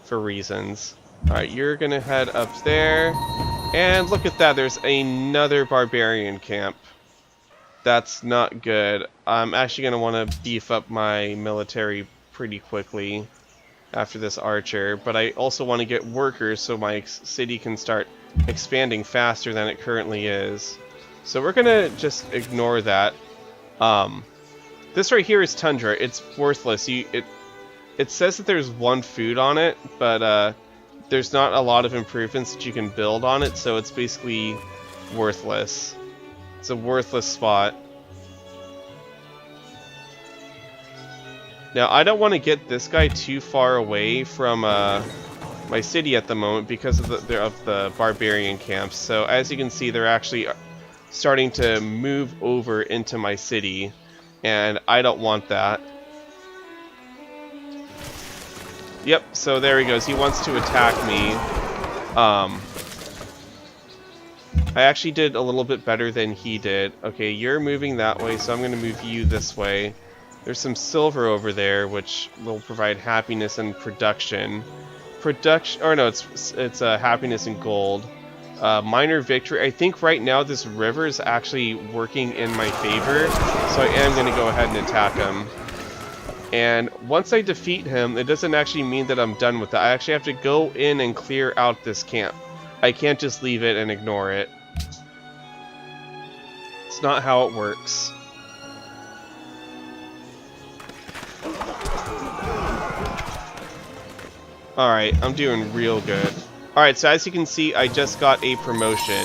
for reasons. Alright, you're gonna head up there. And look at that, there's another barbarian camp. That's not good. I'm actually gonna want to beef up my military pretty quickly after this archer, but I also want to get workers so my city can start expanding faster than it currently is. So we're gonna just ignore that. This right here is tundra. It's worthless. It says that there's one food on it, but there's not a lot of improvements that you can build on it, so it's basically worthless. It's a worthless spot. Now, I don't want to get this guy too far away from my city at the moment because of the barbarian camps. So as you can see, they're actually starting to move over into my city, and I don't want that. Yep, so there he goes. He wants to attack me. I actually did a little bit better than he did. Okay, you're moving that way, so I'm going to move you this way. There's some silver over there, which will provide happiness and production. Or no, it's happiness and gold. Minor victory. I think right now this river is actually working in my favor, so I am going to go ahead and attack him. And once I defeat him, it doesn't actually mean that I'm done with it. I actually have to go in and clear out this camp. I can't just leave it and ignore it. It's not how it works. Alright, I'm doing real good. Alright, so as you can see, I just got a promotion.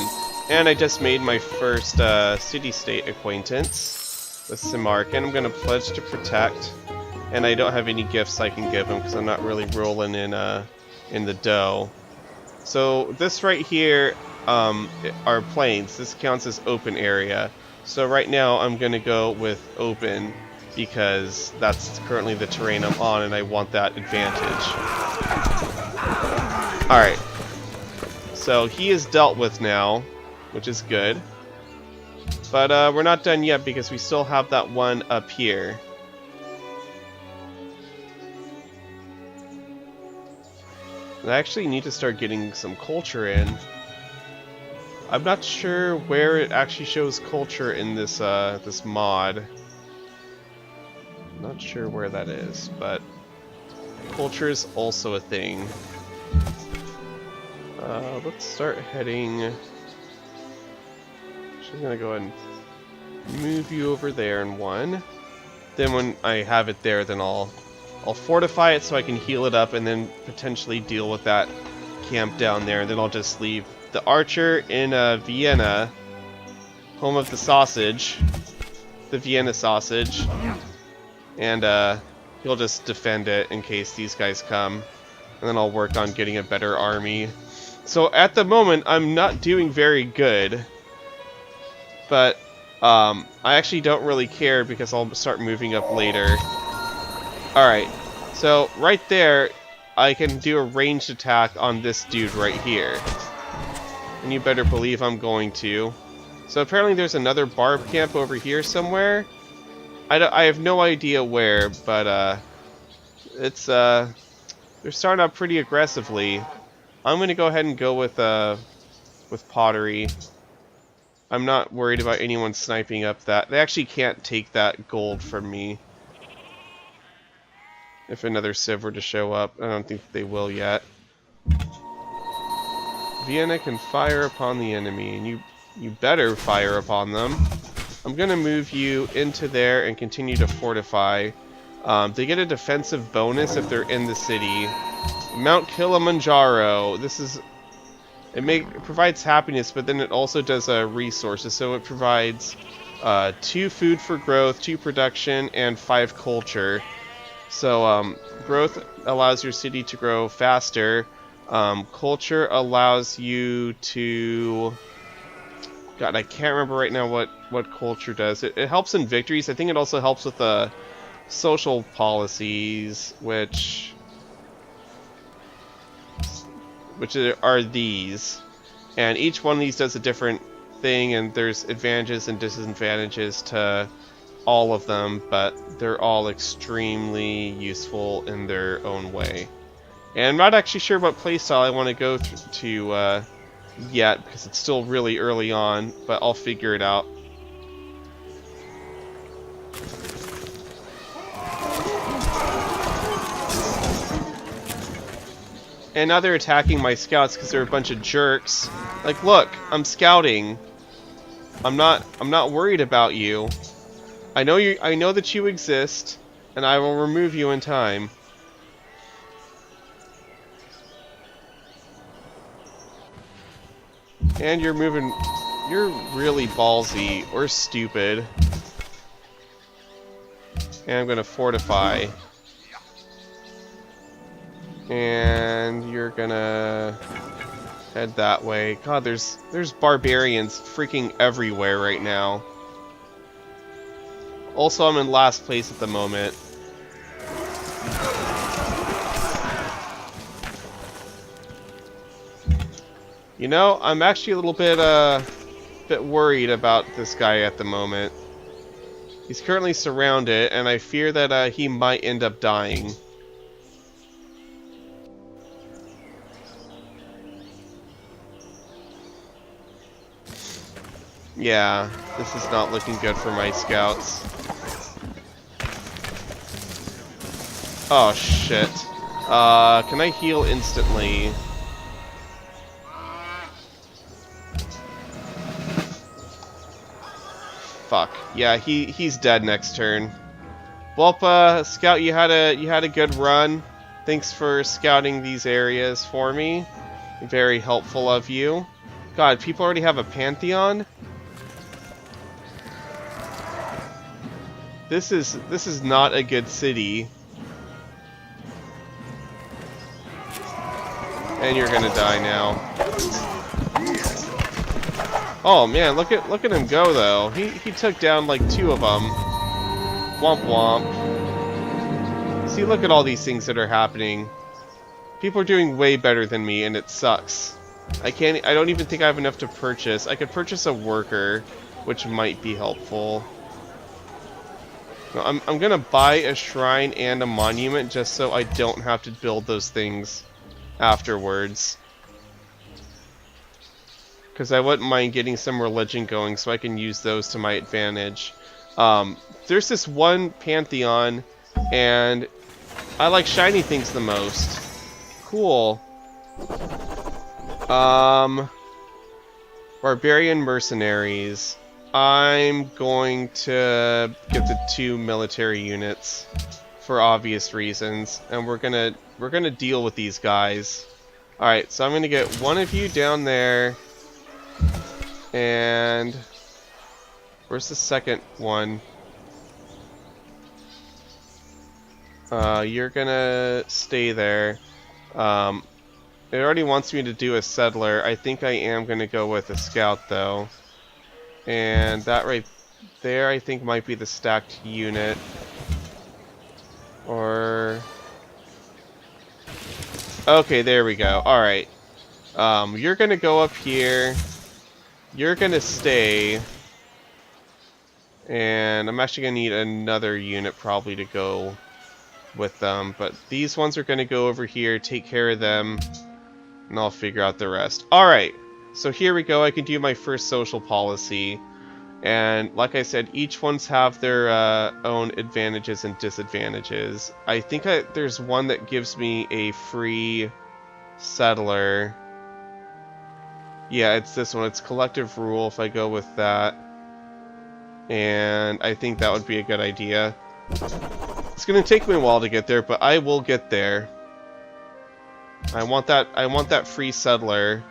And I just made my first city-state acquaintance with Simark. And I'm going to pledge to protect. And I don't have any gifts I can give him because I'm not really rolling in the dough. So this right here are plains. This counts as open area. So right now I'm going to go with open because that's currently the terrain I'm on and I want that advantage. Alright. So he is dealt with now, which is good. But we're not done yet because we still have that one up here. I actually need to start getting some culture in. I'm not sure where it actually shows culture in this this mod. Not sure where that is, but culture is also a thing. Let's start heading. She's gonna go ahead and move you over there in one. Then when I have it there, then I'll fortify it so I can heal it up and then potentially deal with that camp down there. And then I'll just leave the archer in Vienna, home of the sausage, the Vienna sausage, and he'll just defend it in case these guys come. And then I'll work on getting a better army. So at the moment, I'm not doing very good, but I actually don't really care because I'll start moving up later. Alright, so right there, I can do a ranged attack on this dude right here. And you better believe I'm going to. So apparently there's another barb camp over here somewhere. I have no idea where, but it's they're starting out pretty aggressively. I'm gonna go ahead and go with pottery. I'm not worried about anyone sniping up that. They actually can't take that gold from me. If another civ were to show up, I don't think they will yet. Vienna can fire upon the enemy, and you better fire upon them. I'm gonna move you into there and continue to fortify. They get a defensive bonus if they're in the city. Mount Kilimanjaro. This is it provides happiness, but then it also does resources. So it provides 2 food for growth, 2 production, and 5 culture. So growth allows your city to grow faster. Culture allows you to... God, I can't remember right now what culture does. It helps in victories. I think it also helps with the social policies, which are these. And each one of these does a different thing, and there's advantages and disadvantages to all of them, but they're all extremely useful in their own way. And I'm not actually sure what playstyle I want to go to yet, because it's still really early on, but I'll figure it out. And now they're attacking my scouts because they're a bunch of jerks. Like, look, I'm scouting. I'm not worried about you. I know that you exist, and I will remove you in time. And you're moving... You're really ballsy, or stupid. And I'm gonna fortify. And you're gonna head that way. God, there's barbarians freaking everywhere right now. Also, I'm in last place at the moment. You know, I'm actually a little bit worried about this guy at the moment. He's currently surrounded, and I fear that he might end up dying. Yeah, this is not looking good for my scouts. Oh shit. Can I heal instantly? Fuck. Yeah, he's dead next turn. Well, Scout, you had a good run. Thanks for scouting these areas for me. Very helpful of you. God, people already have a Pantheon? This is not a good city. And you're gonna die now. Oh man, look at him go though. He took down like 2 of them. Womp womp. See, look at all these things that are happening. People are doing way better than me, and it sucks. I don't even think I have enough to purchase. I could purchase a worker, which might be helpful. No, I'm gonna buy a shrine and a monument just so I don't have to build those things afterwards. Because I wouldn't mind getting some religion going so I can use those to my advantage. There's this one Pantheon, and I like shiny things the most. Cool. Barbarian mercenaries. I'm going to get the 2 military units for obvious reasons, and we're gonna deal with these guys. All right, so I'm gonna get one of you down there, and where's the second one? You're gonna stay there. It already wants me to do a settler. I think I am gonna go with a scout though. And that right there, I think, might be the stacked unit. Or... okay, there we go. Alright. You're gonna go up here. You're gonna stay. And I'm actually gonna need another unit probably to go with them. But these ones are gonna go over here, take care of them, and I'll figure out the rest. Alright. So here we go, I can do my first social policy, and like I said, each one's have their own advantages and disadvantages. I think there's one that gives me a free settler. Yeah, it's this one, it's collective rule if I go with that, and I think that would be a good idea. It's gonna take me a while to get there, but I will get there. I want that free settler.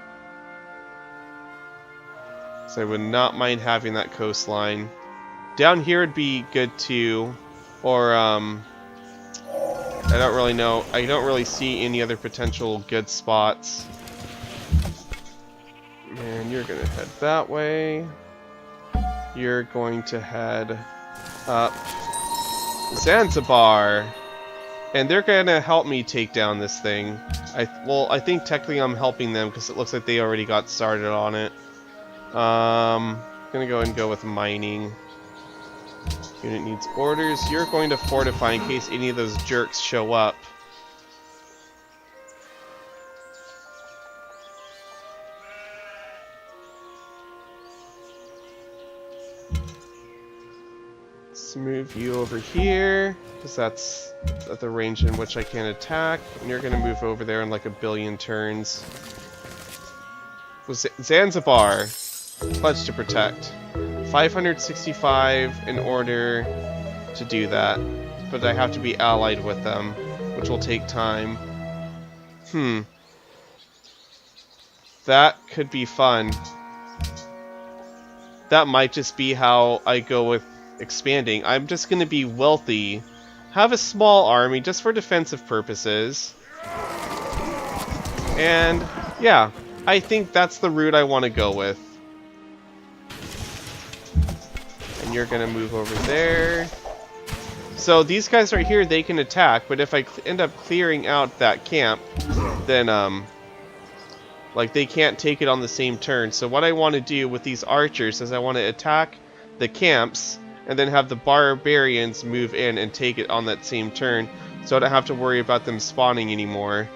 So I would not mind having that coastline. Down here would be good too. Or, I don't really know. I don't really see any other potential good spots. And you're going to head that way. You're going to head up Zanzibar. And they're going to help me take down this thing. I think technically I'm helping them because it looks like they already got started on it. Gonna go ahead and go with mining. Unit needs orders. You're going to fortify in case any of those jerks show up. Let's move you over here, because that's at the range in which I can attack. And you're gonna move over there in like a billion turns. Zanzibar. Pledge to protect. 565 in order to do that, but I have to be allied with them, which will take time. That could be fun. That might just be how I go with expanding. I'm just going to be wealthy, have a small army just for defensive purposes, and yeah, I think that's the route I want to go with. And you're going to move over there. So these guys right here, they can attack, but if I end up clearing out that camp, then like they can't take it on the same turn. So what I want to do with these archers is I want to attack the camps and then have the barbarians move in and take it on that same turn, so I don't have to worry about them spawning anymore.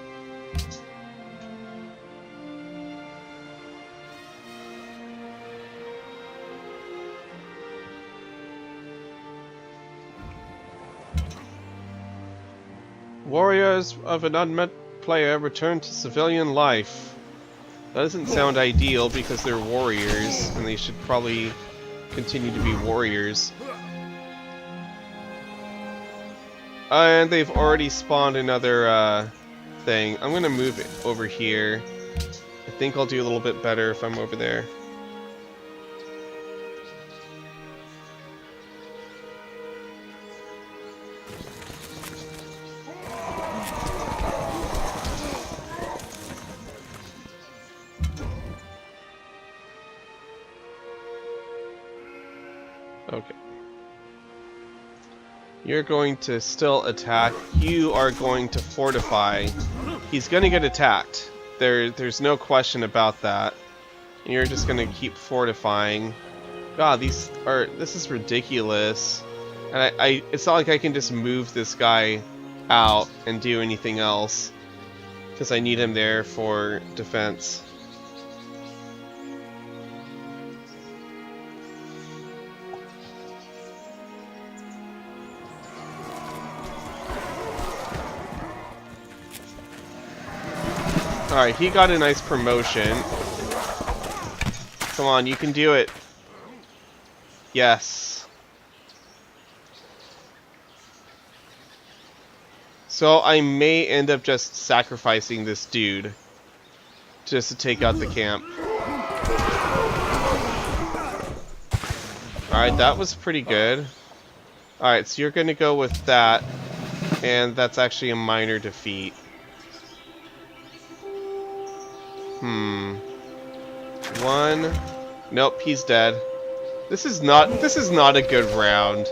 Warriors of an unmet player return to civilian life. That doesn't sound ideal because they're warriors and they should probably continue to be warriors. And they've already spawned another thing. I'm gonna move it over here. I think I'll do a little bit better if I'm over there. Okay. You're going to still attack. You are going to fortify. He's going to get attacked. There's no question about that. And you're just going to keep fortifying. God, this is ridiculous. And it's not like I can just move this guy out and do anything else, because I need him there for defense. Alright, he got a nice promotion. Come on, you can do it. Yes. So I may end up just sacrificing this dude just to take out the camp. Alright, that was pretty good. Alright, so you're gonna go with that, and that's actually a minor defeat. One. Nope, he's dead. This is not a good round.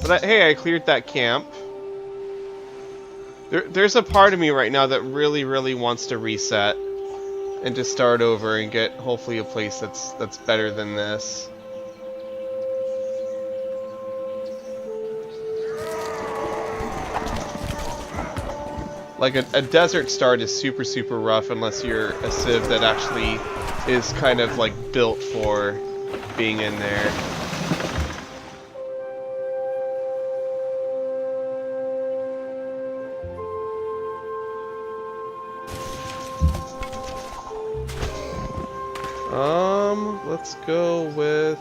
But hey, I cleared that camp. There's a part of me right now that really wants to reset and just start over and get hopefully a place that's better than this. Like a desert start is super rough unless you're a civ that actually is kind of like built for being in there. Let's go with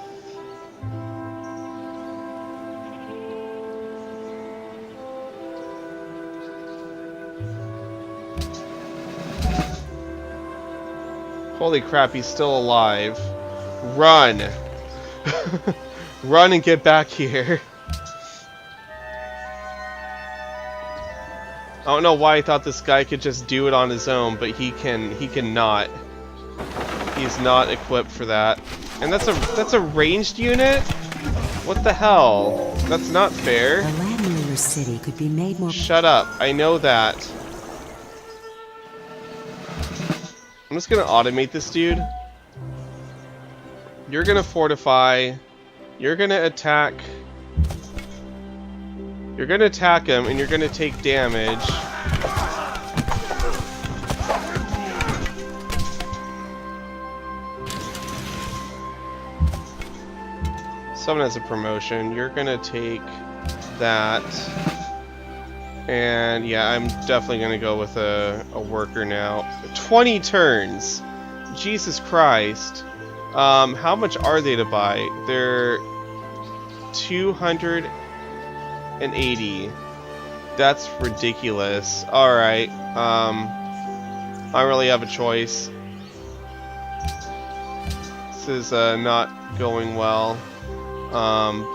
holy crap, he's still alive. Run! Run and get back here. I don't know why I thought this guy could just do it on his own, but he cannot. He's not equipped for that. And that's a ranged unit? What the hell? That's not fair. The land in your city could be made more. Shut up. I know that. I'm just gonna automate this dude. You're gonna fortify. You're gonna attack. You're gonna attack him, and you're gonna take damage. Someone has a promotion. You're gonna take that. And yeah, I'm definitely gonna go with a worker now. 20 turns! Jesus Christ. How much are they to buy? They're 280. That's ridiculous. Alright. I don't really have a choice. This is not going well.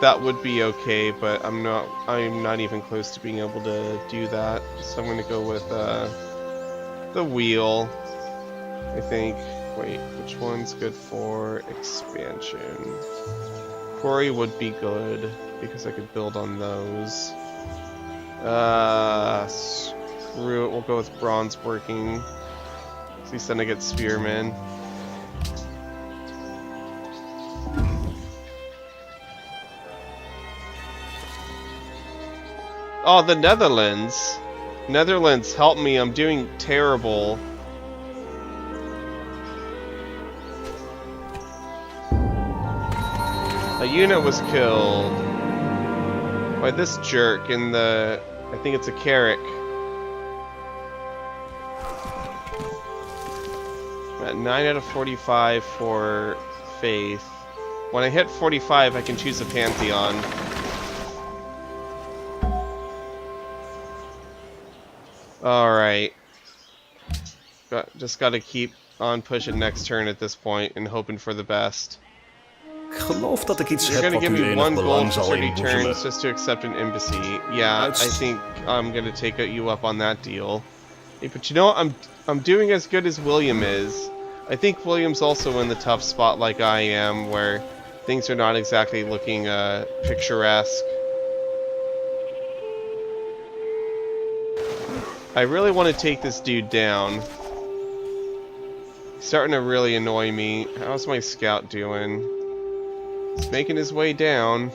That would be okay, but I'm not even close to being able to do that. So I'm gonna go with the wheel, I think. Wait, which one's good for expansion? Quarry would be good because I could build on those. Screw it, we'll go with bronze working. At least then I get spearmen. Oh, the Netherlands. Netherlands, help me. I'm doing terrible. A unit was killed by this jerk in the... I think it's a Carrick. I'm at 9 out of 45 for Faith. When I hit 45, I can choose a Pantheon. Alright. Just gotta keep on pushing next turn at this point and hoping for the best. Geloof dat ik iets You're heb gonna wat give u me enig one belang gold for zal 30 inboezelen. turns just to accept an embassy. Yeah, I think I'm gonna take you up on that deal. Hey, but you know what? I'm doing as good as William is. I think William's also in the tough spot like I am, where things are not exactly looking picturesque. I really want to take this dude down. He's starting to really annoy me. How's my scout doing? He's making his way down.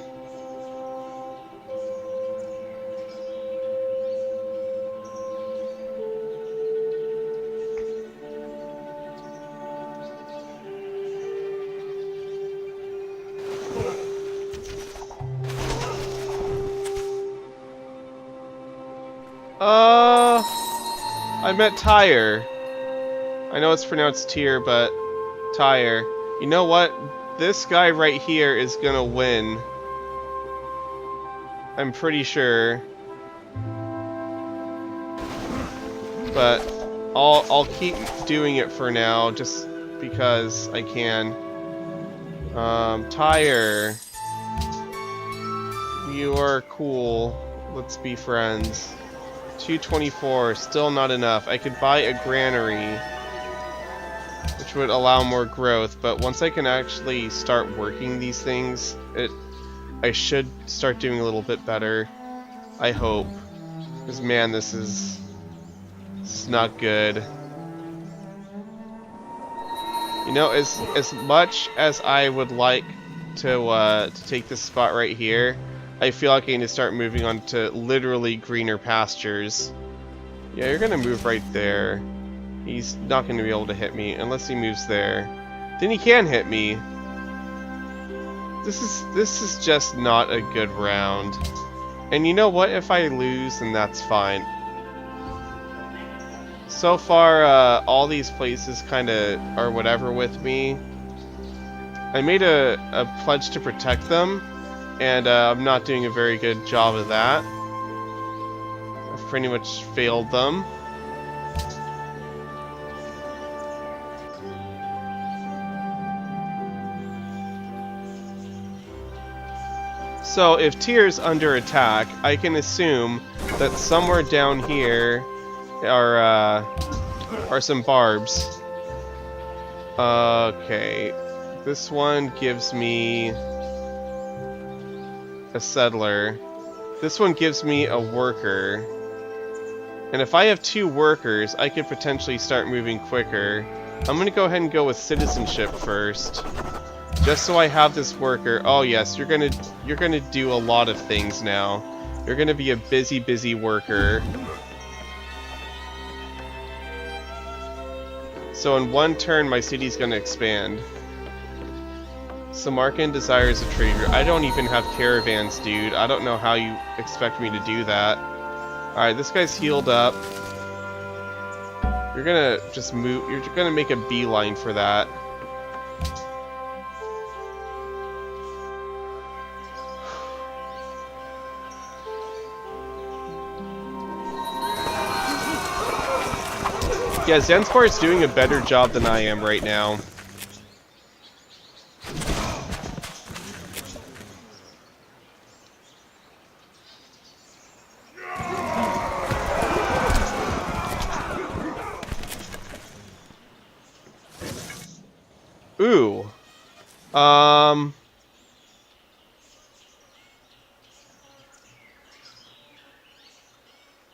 I meant Tyre. I know it's pronounced Tyre, but Tyre. You know what? This guy right here is gonna win. I'm pretty sure. But I'll keep doing it for now, just because I can. Tyre. You are cool. Let's be friends. 224, still not enough. I could buy a granary, which would allow more growth, but once I can actually start working these things, I should start doing a little bit better. I hope. Because man, this is not good. You know, as much as I would like to take this spot right here, I feel like I need to start moving on to literally greener pastures. Yeah, you're gonna move right there. He's not gonna be able to hit me unless he moves there. Then he can hit me. This is just not a good round. And you know what? If I lose, then that's fine. So far, all these places kind of are whatever with me. I made a pledge to protect them. And I'm not doing a very good job of that. I've pretty much failed them. So if Tyr's under attack, I can assume that somewhere down here are some barbs. Okay, this one gives me a settler. This one gives me a worker. And if I have 2 workers, I could potentially start moving quicker. I'm gonna go ahead and go with citizenship first. Just so I have this worker. Oh yes, you're gonna do a lot of things now. You're gonna be a busy worker. So in one turn, my city's gonna expand. Samarkand desires a trader. I don't even have caravans, dude. I don't know how you expect me to do that. Alright, this guy's healed up. You're gonna just move. You're gonna make a beeline for that. Yeah, Zanzibar is doing a better job than I am right now. Ooh.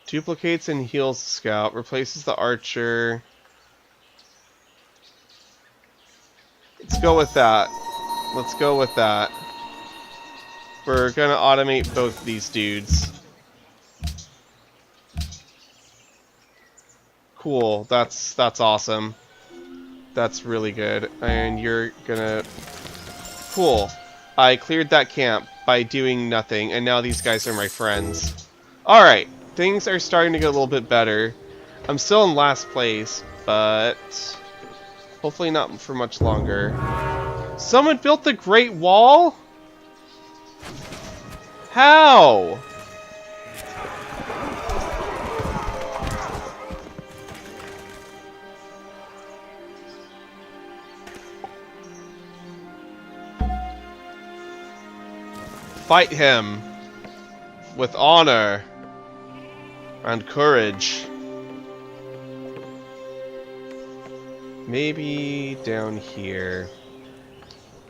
Duplicates and heals the scout. Replaces the archer. Let's go with that. Let's go with that. We're gonna automate both these dudes. Cool. That's awesome. That's really good. And you're gonna... Cool. I cleared that camp by doing nothing, and now these guys are my friends. Alright. Things are starting to get a little bit better. I'm still in last place, but... hopefully not for much longer. Someone built the Great Wall? How? Fight him with honor and courage. Maybe down here.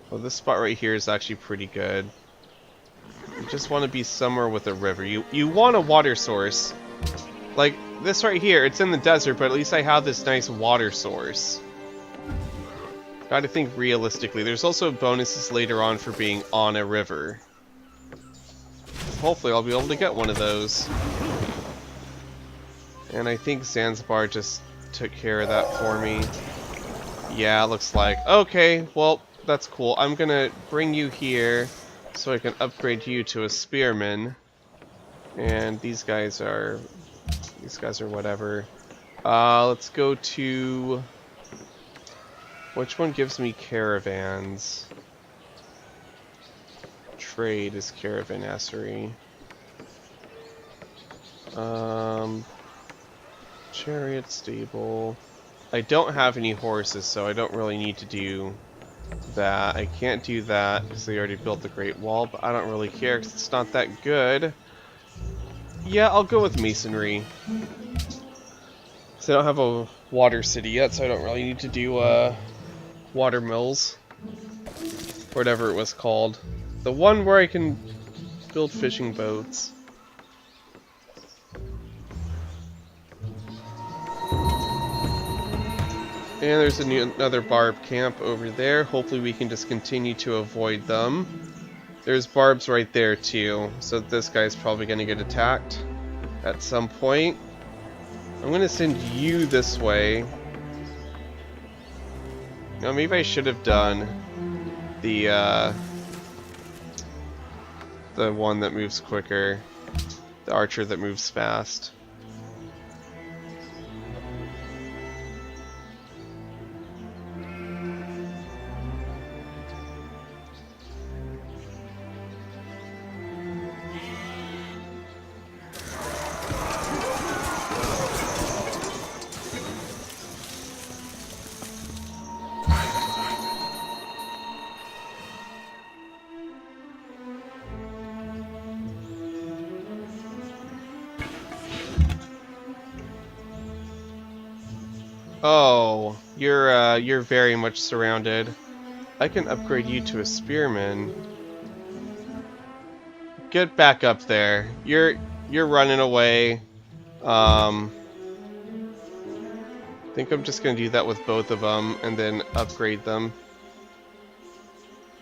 Well, this spot right here is actually pretty good. You just want to be somewhere with a river. You want a water source. Like this right here, it's in the desert, but at least I have this nice water source. Gotta think realistically. There's also bonuses later on for being on a river. Hopefully I'll be able to get one of those. And I think Zanzibar just took care of that for me. Yeah, looks like. Okay, well, that's cool. I'm gonna bring you here so I can upgrade you to a spearman. And these guys are whatever. Let's go to... which one gives me caravans? Trade is caravanserai. Chariot stable. I don't have any horses, so I don't really need to do that. I can't do that because they already built the Great Wall, but I don't really care because it's not that good. Yeah, I'll go with masonry. So I don't have a water city yet, so I don't really need to do water mills. Whatever it was called. The one where I can build fishing boats. And there's another barb camp over there. Hopefully we can just continue to avoid them. There's barbs right there too, so this guy's probably going to get attacked at some point. I'm going to send you this way. Now maybe I should have done the one that moves quicker. The archer that moves fast. Oh, you're very much surrounded. I can upgrade you to a spearman. Get back up there. You're running away. I think I'm just gonna do that with both of them and then upgrade them.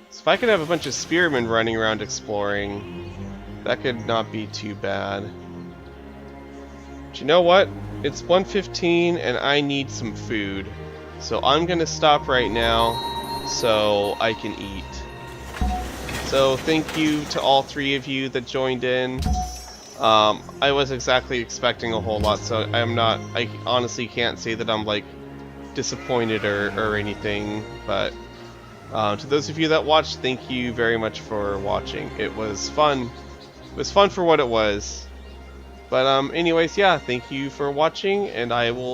So if I could have a bunch of spearmen running around exploring, that could not be too bad. But you know what? It's 1:15 and I need some food. So I'm gonna stop right now so I can eat. So thank you to all three of you that joined in. I was exactly expecting a whole lot, so I honestly can't say that I'm like disappointed or anything, but to those of you that watched, thank you very much for watching. It was fun. It was fun for what it was. But anyways, yeah, thank you for watching, and I will